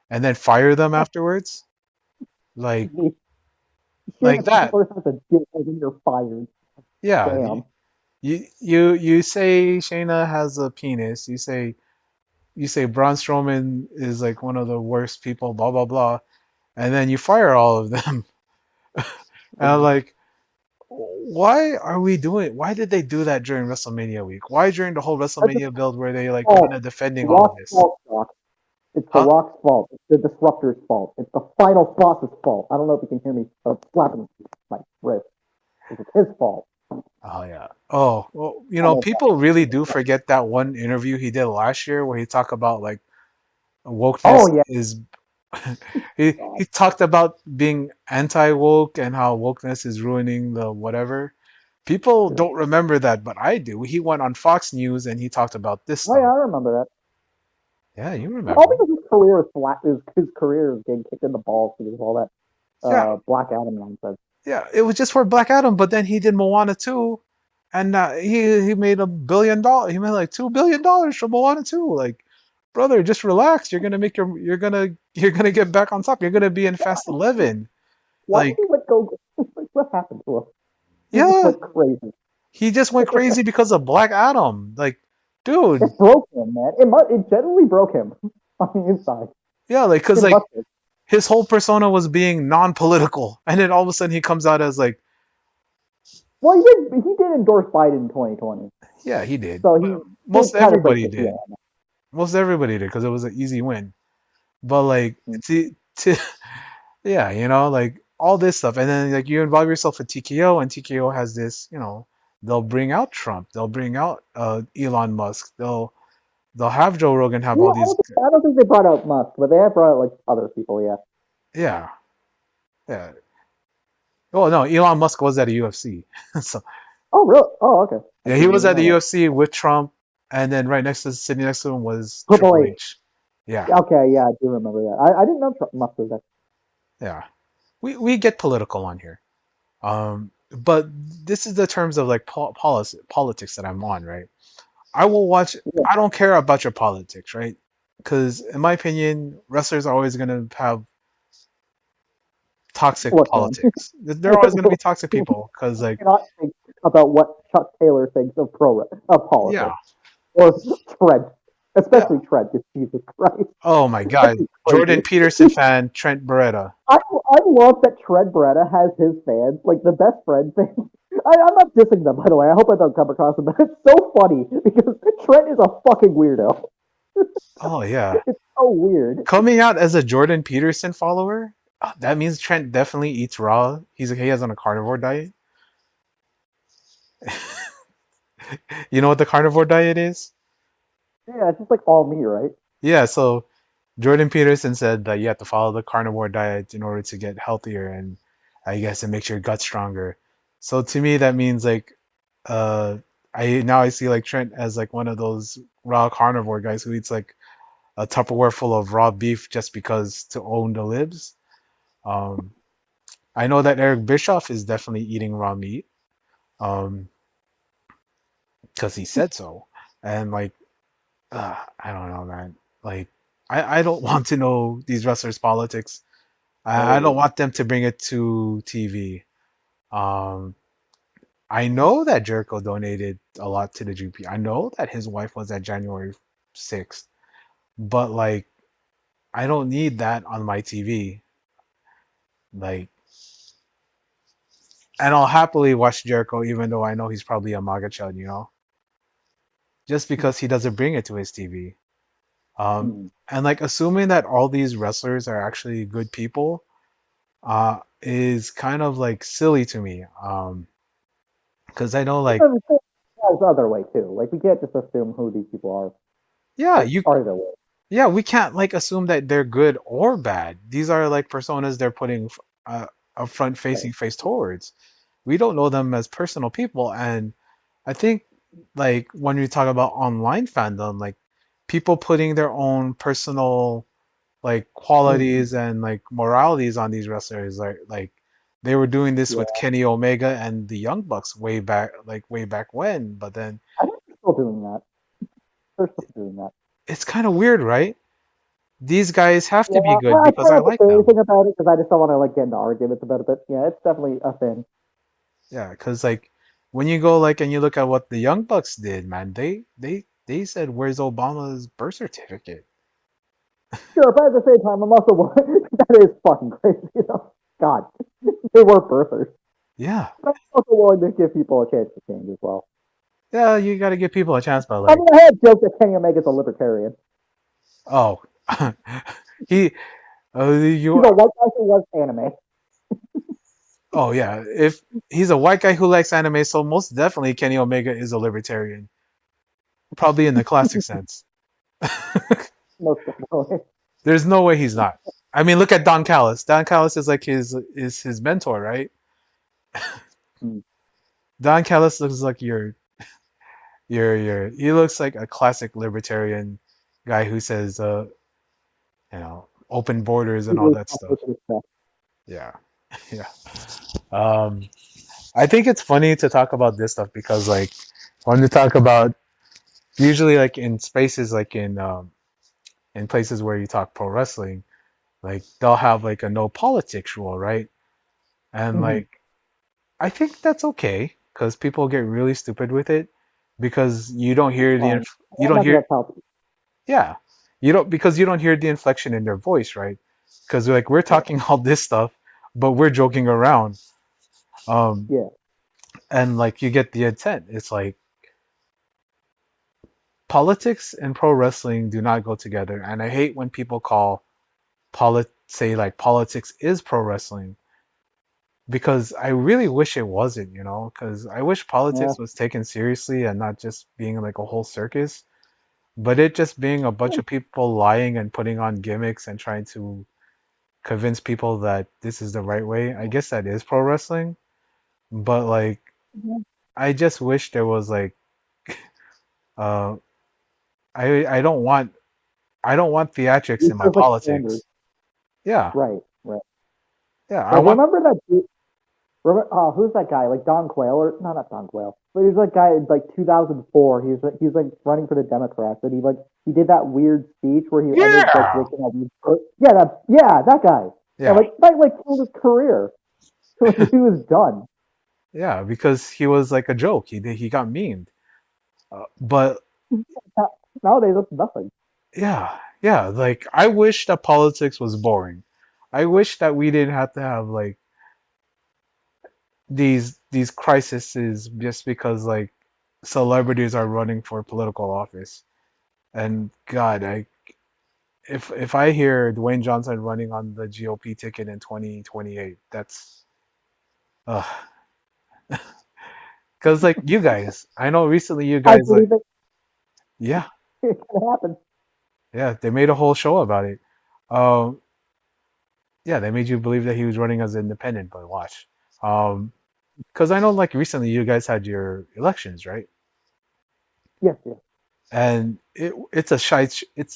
and then fire them afterwards, like Shayna like that. Baszler has a dick and then you're fired. Yeah, Damn. you say Shayna has a penis, you say Braun Strowman is like one of the worst people, blah blah blah, and then you fire all of them. And I'm like, why are we doing? Why did they do that during WrestleMania week? Why during the whole That's just WrestleMania build were they like kind fault. of defending all of Rock's this? fault, Rock. It's The Huh? Rock's fault. It's the Disruptor's fault. It's the final boss's fault. I don't know if you can hear me slapping my wrist. It's his fault. Oh yeah. Oh well, you I know, know that. people really do forget that one interview he did last year where he talked about like Oh wokeness yeah, is God. he talked about being anti-woke and how wokeness is ruining the whatever. People Yeah. don't remember that, but I do. He went on Fox News and he talked about this Oh yeah, stuff. I remember that. Yeah, you All remember. because his career is flat. His career is getting kicked in the balls because of all that Yeah, Black Adam nonsense. yeah. It was just for Black Adam, but then he did Moana 2, and he made $1 billion. He made like $2 billion from Moana 2. Like, brother, just relax. You're gonna get back on top. You're gonna be in Fast 11. Why did Like, he let go? Like, what happened to him? He just yeah, went crazy. he just went crazy because of Black Adam. Like, dude, It broke him, man. It generally broke him on the inside. yeah, like, cause It like must have. his whole persona was being non-political, and then all of a sudden he comes out as like, Well, he did endorse Biden in 2020, yeah, he did. so But he most did kind of break everybody the did. yeah. Most everybody did because it was an easy win. But like to yeah, you know, like all this stuff, and then like you involve yourself with TKO, and TKO has this, you know, they'll bring out Trump, they'll bring out Elon Musk, they'll have Joe Rogan have Yeah, all these, I don't think they brought out Musk, but they have brought out like other people. Yeah. yeah, yeah. Oh no, Elon Musk was at a UFC, so Oh, really? Oh, okay. I yeah, he didn't was even at the know that. UFC with Trump, and then right next to sitting next to him was Triple Triple H. H. Yeah, Okay, yeah, I do remember that. I didn't know Musk was that. yeah. We get political on here. But this is the terms of like politics that I'm on, right? I will watch. Yeah, I don't care about your politics, right? Because in my opinion, wrestlers are always going to have toxic look, man. politics. They're always going to be toxic people. Because You like, cannot think about what Chuck Taylor thinks of yeah, politics or Trent, yeah. especially Trent. Just Jesus Christ, Oh my God, that's Jordan crazy. Peterson fan, Trent Beretta. I love that Trent Beretta has his fans, like the best friend thing. I'm not dissing them, by the way. I hope I don't come across them, but it's so funny because Trent is a fucking weirdo. Oh yeah, It's so weird. coming out as a Jordan Peterson follower. That means Trent definitely eats raw. He has on a carnivore diet. You know what the carnivore diet is? Yeah, it's just like all me, right? Yeah, so Jordan Peterson said that you have to follow the carnivore diet in order to get healthier and I guess it makes your gut stronger. So to me that means like uh I see like Trent as like one of those raw carnivore guys who eats like a Tupperware full of raw beef just because to own the libs. Um I know that Eric Bischoff is definitely eating raw meat um because he said so. And like I don't know, man. Like I don't want to know these wrestlers' politics. I don't Oh, want them to bring it to TV. Um, I know that Jericho donated a lot to the GP. I know that his wife was at January 6th, but like I don't need that on my TV. Like, and I'll happily watch Jericho even though I know he's probably a MAGA chud, just because he doesn't bring it to his TV. mm. And like assuming that all these wrestlers are actually good people, is kind of like silly to me. Because I know like There's the other way too. Like we can't just assume who these people are. yeah, Like you are their way. yeah, we can't like assume that they're good or bad. These are like personas they're putting a front Right. facing face towards. We don't know them as personal people, and I think like when we talk about online fandom, like people putting their own personal like Mm. qualities and like moralities on these wrestlers, like they were doing this Yeah, with Kenny Omega and the Young Bucks way back when, but then I think they're still doing that. They're still doing that. it's kind of weird, right? These guys have Yeah, to be good I because try I not to like say them. anything about it because I just don't want to like get into arguments about it. But yeah, it's definitely a thing. Yeah, because like when you go like and you look at what the Young Bucks did, man, they said, "Where's Obama's birth certificate?" Sure, but at the same time, I'm also that is fucking crazy. You know, God, they were birthers. Yeah, But I'm also willing to give people a chance to change as well. yeah, you got to give people a chance, but I like, mean, I had joked that Kenny Omega's a libertarian. oh, he, He's you, a white guy who loves anime. oh yeah, if he's a white guy who likes anime, so most definitely Kenny Omega is a libertarian, probably in the classic sense. Most definitely. There's no way he's not. I mean, look at Don Callis. Don Callis is like his mentor, right? Mm. Don Callis looks like your he looks like a classic libertarian guy who says open borders and He all was that stuff. absolutely stuff. Yeah. Yeah. Um I think it's funny to talk about this stuff because like when we talk about usually like in spaces like in places where you talk pro wrestling, like they'll have like a no politics rule, right? And Mm-hmm. like I think that's okay because people get really stupid with it because you don't That's hear fine. you I'm don't not hear gonna tell people. yeah. You don't because you don't hear the inflection in their voice, right? Because like we're Yeah, talking all this stuff, but we're joking around. Um, yeah, and like you get the intent. It's like politics and pro wrestling do not go together. And I hate when people call say like politics is pro wrestling because I really wish it wasn't, because I wish yeah. politics was taken seriously and not just being like a whole circus, but it just being a bunch of people lying and putting on gimmicks and trying to convince people that this is the right way. I guess that is pro wrestling, but like Mhm. I just wish there was like uh I don't want theatrics It's in my just like standard. politics. Yeah. Right, right. Yeah, I Like want remember that? Remember, who's that guy? Like Don Quayle or no, not Don Quayle. But he's like guy in like 2004. He's like running for the Democrats, and he did that weird speech where he ended like yeah. making all these. Yeah, that guy. And Yeah. like that like killed his career. Like he was done. Yeah, because he was like a joke. He got memed. But Nowadays it's nothing. yeah, yeah, like I wish that politics was boring. I wish that we didn't have to have like these crises just because like celebrities are running for political office. And God, if I hear Dwayne Johnson running on the GOP ticket in 2028, that's uh Because like you guys, I know recently you I guys like, believe it. yeah, It can happen. yeah, they made a whole show about it. Um, yeah, they made you believe that he was running as independent, but watch. Um, because I know like recently you guys had your elections, right? Yes, yes. And it's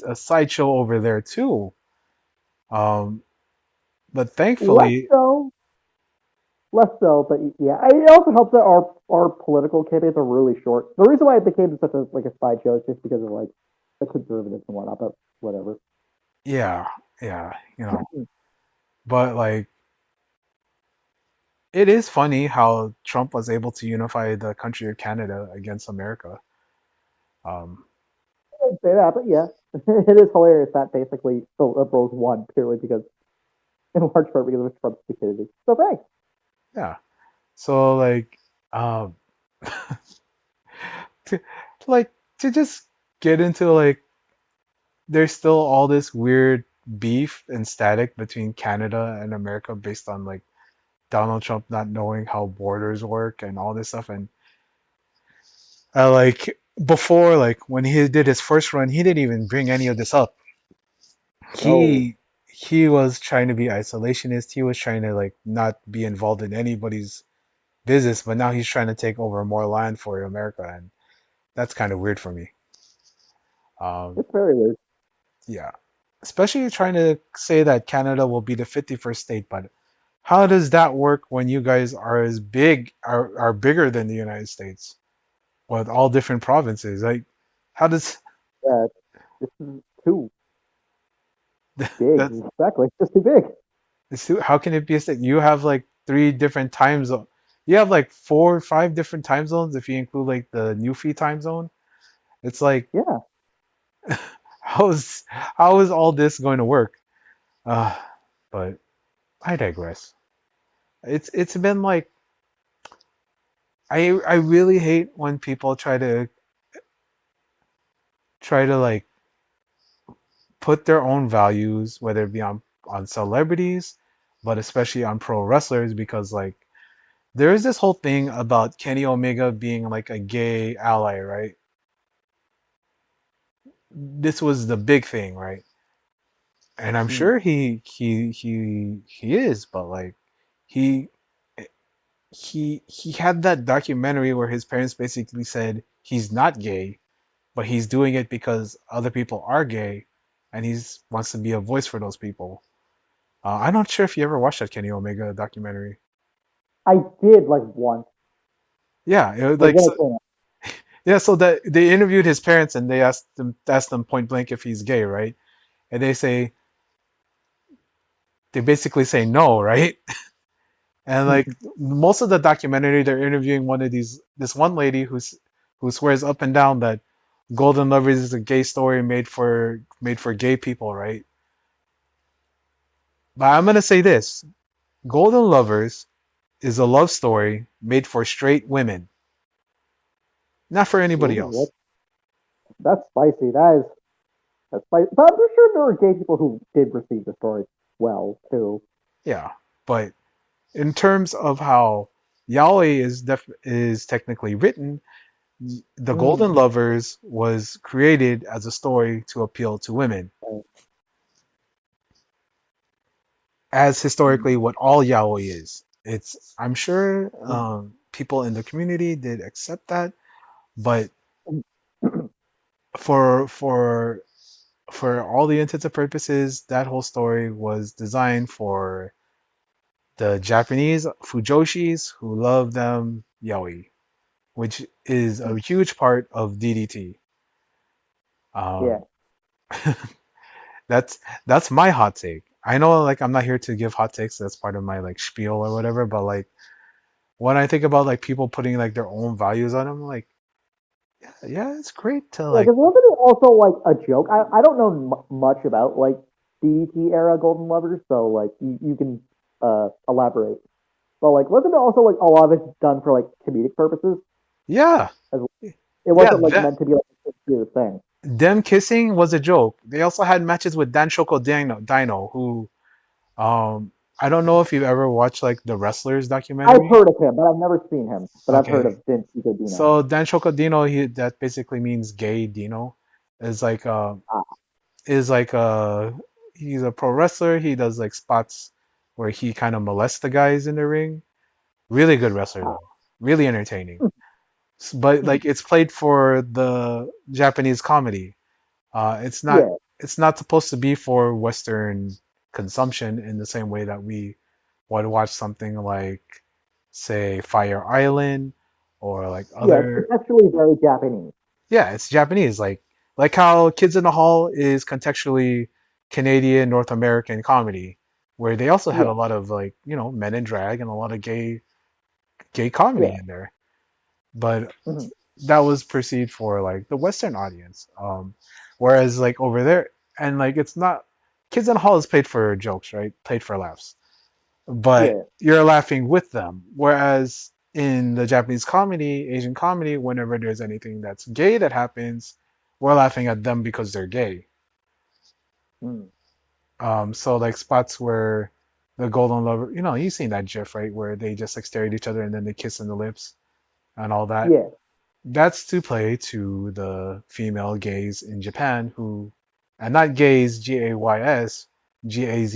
a sideshow over there too. Um, but Less thankfully, so, less so, but yeah, it also helps that our political campaigns are really short. The reason why it became such a like a sideshow is just because of like the conservatives and whatnot. But whatever. yeah, yeah, you know, but like it is funny how Trump was able to unify the country of Canada against America. Um, I'd say that, but yeah, it is hilarious that basically the liberals won purely because, in large part, because of Trump's stupidity. So thanks. yeah. So like, um, to, like to just get into like, there's still all this weird beef and static between Canada and America based on like Donald Trump not knowing how borders work and all this stuff. And like before, like when he did his first run, he didn't even bring any of this up. No, He was trying to be isolationist. He was trying to like not be involved in anybody's business, but now he's trying to take over more land for America, and that's kind of weird for me. Um, it's very weird. yeah, especially trying to say that Canada will be the 51st state, but how does that work when you guys are as big are bigger than the United States with all different provinces? Like, how does Yeah, this is too big. that's Exactly, it's just too big. how can it be a state? You have like three different time zones. You have like four or five different time zones if you include like the Newfie time zone. It's like Yeah, how is all this going to work? Uh, but I digress. It's been like I really hate when people try to like put their own values, whether it be on celebrities, but especially on pro wrestlers, because like there is this whole thing about Kenny Omega being like a gay ally, right? This was the big thing, right? And I'm mm, sure he is, but like he he had that documentary where his parents basically said he's not gay, but he's doing it because other people are gay, and he's wants to be a voice for those people. I'm not sure if you ever watched that Kenny Omega documentary. I did like once, Yeah, it was like like when so, it came out. yeah. So that they interviewed his parents and they asked them point blank if he's gay, right? And they basically say no, right? And like most of the documentary, they're interviewing this one lady who swears up and down that Golden Lovers is a gay story made for gay people, right? But I'm gonna say this: Golden Lovers is a love story made for straight women, not for anybody Ooh, else. that's spicy. That's spicy. But I'm sure there were gay people who did receive the story well too. Yeah, but in terms of how Yaoi is technically written, the Mm, Golden Lovers was created as a story to appeal to women, as historically what all yaoi is. I'm sure people in the community did accept that, but for for for all the intents and purposes, that whole story was designed for the Japanese fujoshis who love them yaoi, which is a huge part of DDT. yeah, Um, that's my hot take. I know like I'm not here to give hot takes. That's part of my like spiel or whatever. But like when I think about like people putting like their own values on them, like yeah, yeah, it's great to yeah. like Because wasn't it also like a joke? I don't know much about like DET era Golden Lovers, so like you can elaborate. But like, wasn't it also like a lot of it's done for like comedic purposes? yeah, As well? It yeah. wasn't like meant to be like a serious thing. Them kissing was a joke. They also had matches with Dan Choco Dino, who I don't know if you've ever watched like the Wrestlers I've documentary. heard of him, but I've never seen him. But I've heard Okay, of Vince Dino. so Dan Chocodino, he that basically means gay Dino, is like Ah, is like he's a pro wrestler. He does like spots where he kind of molests the guys in the ring. Really good wrestler ah, though, really entertaining. But hmm, like it's played for the Japanese comedy. It's not yeah, it's not supposed to be for Western consumption in the same way that we would watch something like, say, Fire Island or like yeah. other. It's actually very Japanese. Yeah, it's Japanese. Like how Kids in the Hall is contextually Canadian North American comedy, where they also had a Yeah, lot of like, men in drag and a lot of gay comedy yeah, in there. But mhm, that was perceived for like the Western audience. Whereas like over there, and like it's not, Kids in the Hall is played for jokes, right? Played for laughs, but yeah. you're laughing with them. Whereas in the Japanese comedy, Asian comedy, whenever there's anything that's gay that happens, we're laughing at them because they're gay. Mm, So like spots where the golden lover, you've seen that GIF, right? Where they just like stare at each other and then they kiss in the lips and all that. yeah, That's to play to the female gays in Japan who, and not gays, Gays, Gaze,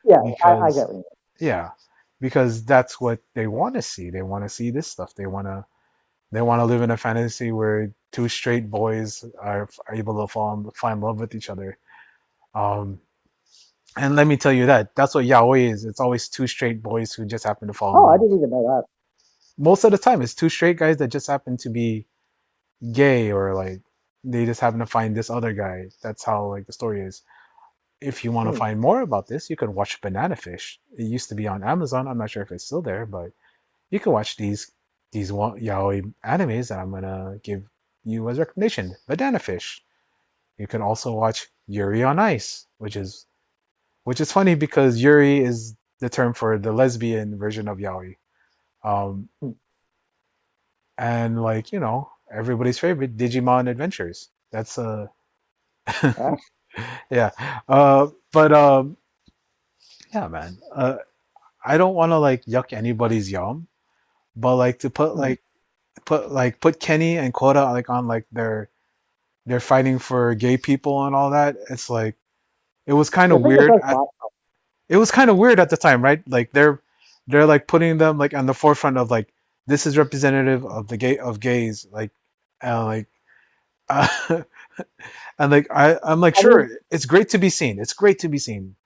yeah. I because, get what you yeah, because that's what they want to see. They want to see this stuff. They want to live in a fantasy where two straight boys are able to find love with each other. Um, and let me tell you that's what yaoi is. It's always two straight boys who just happen to fall in Oh, I love. didn't even know that. Most of the time, it's two straight guys that just happen to be gay, or like they just happen to find this other guy. That's how like the story is. If you want to Hmm. find more about this, you can watch Banana Fish. It used to be on Amazon. I'm not sure if it's still there, but you can watch these yaoi animes that I'm gonna give you as a recommendation. Banana Fish. You can also watch Yuri on Ice, which is funny because Yuri is the term for the lesbian version of yaoi. Um, Hmm. and like everybody's favorite Digimon Adventures. That's Huh? yeah. But yeah, man. I don't want to like yuck anybody's yum, but like to Hmm. put Kenny and Koda like on like they're fighting for gay people and all that. It's like it was kind Yeah, of I think the weird best at part. it was kind of weird at the time, right? Like they're like putting them like on the forefront of like this is representative of the gays, like and like uh, and like I'm like I mean, sure it's great to be seen. It's great to be seen.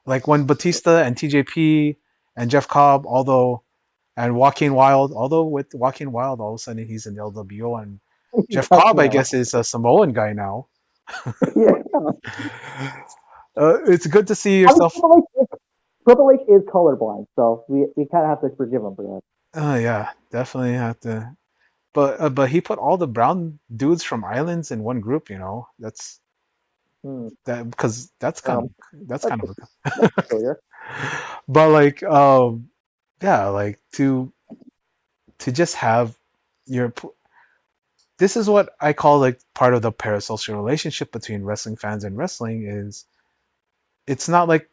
Like when Batista and TJP and Jeff Cobb, and Joaquin Wild, although with Joaquin Wild, all of a sudden he's in the LWO, and he's Jeff back Cobb, I now. guess, is a Samoan guy now. Yeah. It's good to see I mean, yourself. Triple H is colorblind, so we kind of have to forgive him for that. Yeah, definitely have to. But he put all the brown dudes from islands in one group. Hmm. That because that's kind of Um, that's that's kind of that's peculiar. but like yeah, like to just have your this is what I call like part of the parasocial relationship between wrestling fans and wrestling is it's not like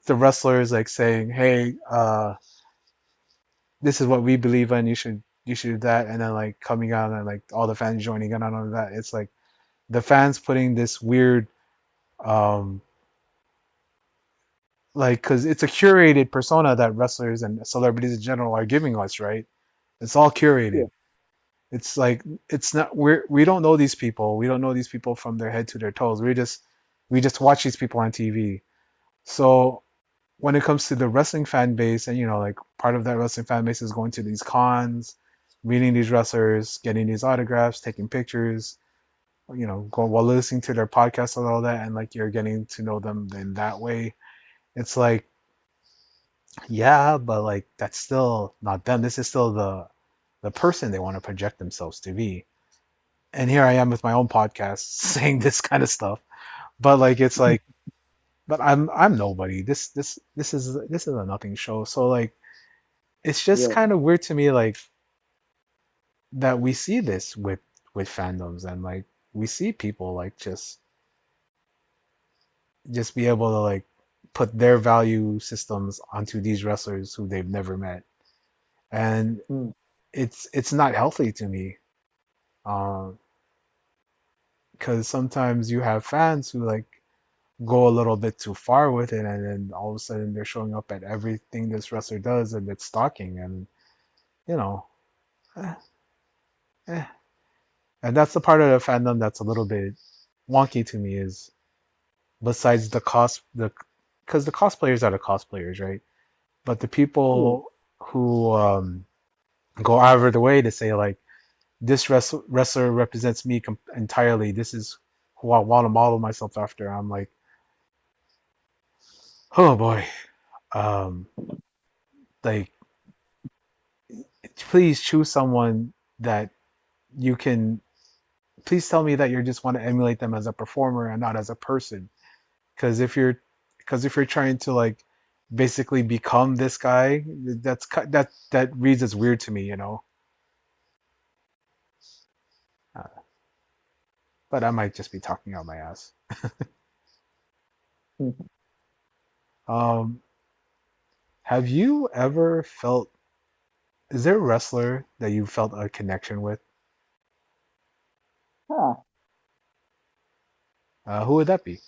the wrestlers like saying, "Hey, this is what we believe in. You should do that," and then like coming out and like all the fans joining in on all of that. It's like the fans putting this weird, um, like, because it's a curated persona that wrestlers and celebrities in general are giving us, right? It's all Yeah. curated. It's like it's not we don't know these people. We don't know these people from their head to their toes. We just watch these people on TV. So when it comes to the wrestling fan base, and like part of that wrestling fan base is going to these cons, meeting these wrestlers, getting these autographs, taking pictures, go while listening to their podcasts and all that, and like you're getting to know them in that way. It's like, yeah, but like that's still not them. This is still the person they want to project themselves to be. And here I am with my own podcast saying this kind of stuff. But like it's like, but I'm nobody. This is a nothing show. So like it's just Yeah. kind of weird to me like that we see this with fandoms, and like we see people like just be able to like put their value systems onto these wrestlers who they've never met, and Mm. it's not healthy to me. Um, because sometimes you have fans who like go a little bit too far with it, and then all of a sudden they're showing up at everything this wrestler does, and it's stalking, and you know, eh, eh. And that's the part of the fandom that's a little bit wonky to me is besides the cost, the because the cosplayers are the cosplayers, right? But the Yeah. people who go out of the way to say like this wrestler represents me entirely. This is who I want to model myself after. I'm like, oh boy, um, like please choose someone that you can. Please tell me that you just want to emulate them as a performer and not as a person. Because if you're trying to like basically become this guy, that reads as weird to me, you know. Uh, but I might just be talking out my ass. Mhm. Um, have you ever felt? Is there a wrestler that you felt a connection with? Huh. Who would that be?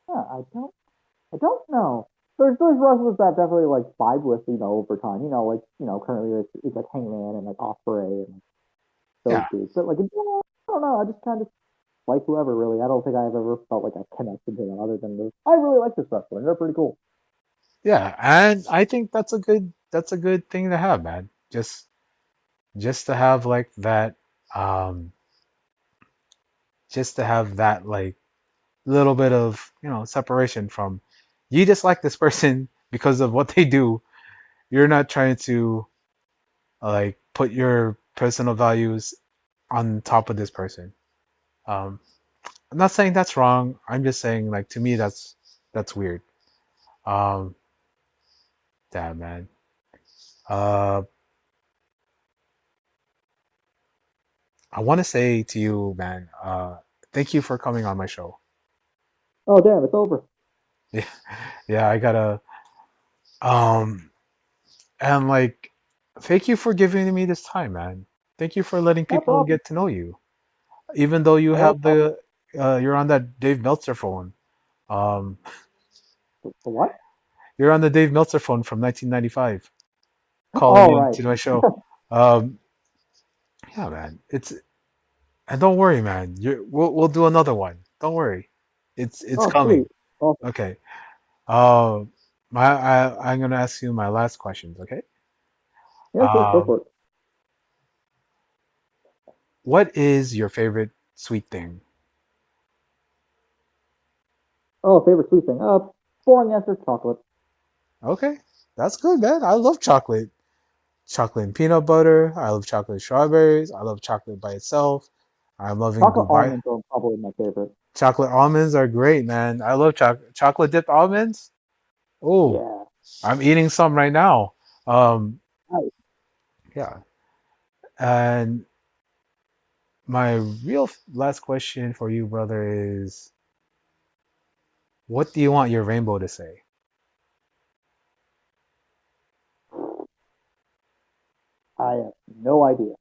Huh. I don't know. There's wrestlers that definitely like vibe with, over time. Like, currently it's like Hangman and like Osprey and like, those Yeah, dudes. But like, I don't know. I just kind of like whoever really. I don't think I've ever felt like a connection to them other than this. I really like this wrestler. They're pretty cool. yeah, and I think that's a good thing to have, man. Just to have like that, um, just to have that like little bit of separation from you just like this person because of what they do. You're not trying to like put your personal values on top of this person. Um, I'm not saying that's wrong. I'm just saying like to me that's weird. Um, damn man. Uh, I want to say to you, man. Thank you for coming on my show. Oh damn, it's over. Yeah, yeah. I gotta. Um, and like, thank you for giving me this time, man. Thank you for letting No people problem. get to know you, even though you No have problem. you're on that Dave Meltzer phone. Um, For what? you're on the Dave Meltzer phone from 1995, calling All in right. to my show. Um, yeah, man. It's and don't worry, man. We'll do another one. Don't worry. It's Oh sweet. coming. Awesome. Okay. Uh, I'm gonna ask you my last questions. Okay. Yeah, sure. Go Um, for it. what is your favorite sweet thing? Oh, favorite sweet thing. Boring answer. Chocolate. Okay, that's good, man. I love chocolate. Chocolate and peanut butter. I love chocolate and strawberries. I love chocolate by itself. I'm loving Chocolate Dubai. almonds are probably my favorite. Chocolate almonds are great, man. I love chocolate dipped almonds. Oh, Yeah. I'm eating some right now. Um, Nice. yeah. And my real last question for you, brother, is what do you want your rainbow to say? I have no idea.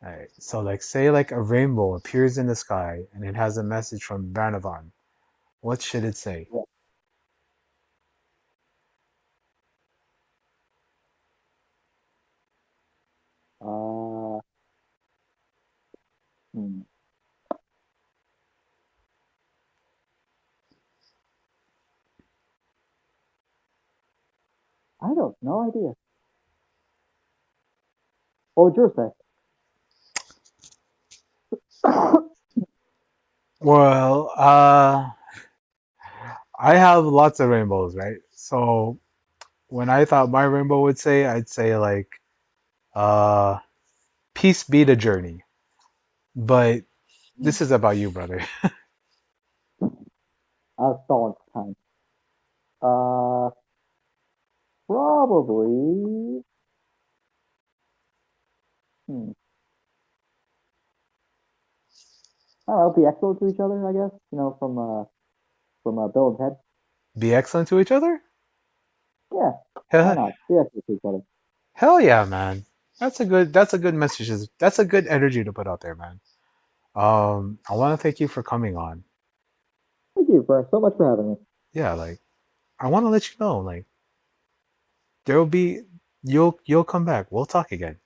All right. So like say like a rainbow appears in the sky and it has a message from Branavan. What should it say? Yeah. Uh, hmm. I don't. No idea. What would yours say? Well, I have lots of rainbows, right? So when I thought my rainbow would say, I'd say like, uh, peace be the journey. But this is about you, brother. I was stalling for time. Uh, probably. Hmm. I don't know. Be excellent to each other. I guess. From from Bill and Ted. Be excellent to each other? Yeah, why Hell, not? Yeah, to each other. hell yeah, man. That's a good message. That's a good energy to put out there, man. I want to thank you for coming on. Thank you for so much for having me. Yeah, like I want to let you know, like there will be you'll come back. We'll talk again.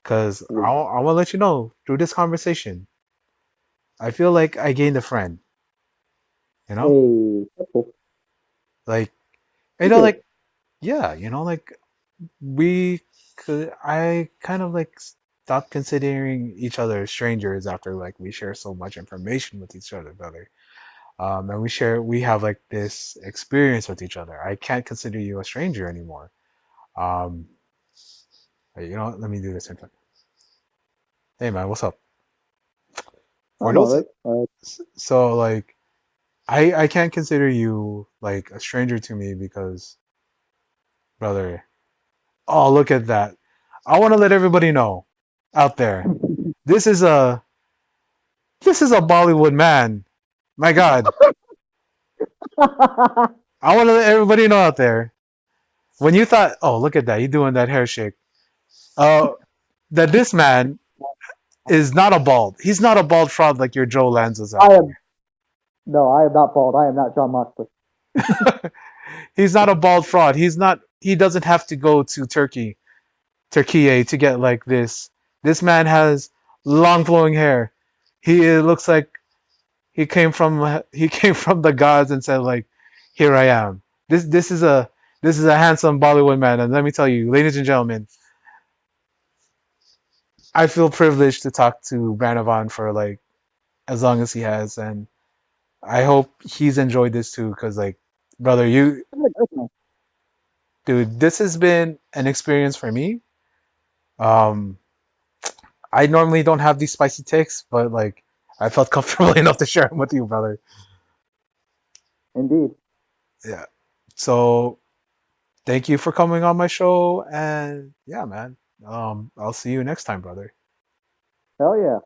Cause Sweet. I want to let you know through this conversation, I feel like I gained a friend. You know, Hey, that's cool. like You did. like yeah, like we could. I kind of like stopped considering each other strangers after like we share so much information with each other, brother. And we have like this experience with each other. I can't consider you a stranger anymore. Um, let me do this in front. Hey man, what's up? For I'm all those, right. so like I can't consider you like a stranger to me because, brother. Oh, look at that. I want to let everybody know out there. This is a this is a Bollywood man. My God. I want to let everybody know out there. When you thought, oh, look at that, you doing that hair shake. Uh, that this man is not a bald. He's not a bald fraud like your Joe Lanzas out I am no, I am not bald. I am not John Moxley. there. He's not a bald fraud. He's not. He doesn't have to go to Turkey, to get like this. This man has long flowing hair. He it looks like he came from the gods and said like, "Here I am." This is a handsome Bollywood man, and let me tell you, ladies and gentlemen, I feel privileged to talk to Branavan for like as long as he has, and I hope he's enjoyed this too, because like, brother, dude, this has been an experience for me. Um, I normally don't have these spicy takes, but like, I felt comfortable enough to share them with you, brother. Indeed. Yeah. So thank you for coming on my show, and yeah, man. I'll see you next time, brother. Hell yeah.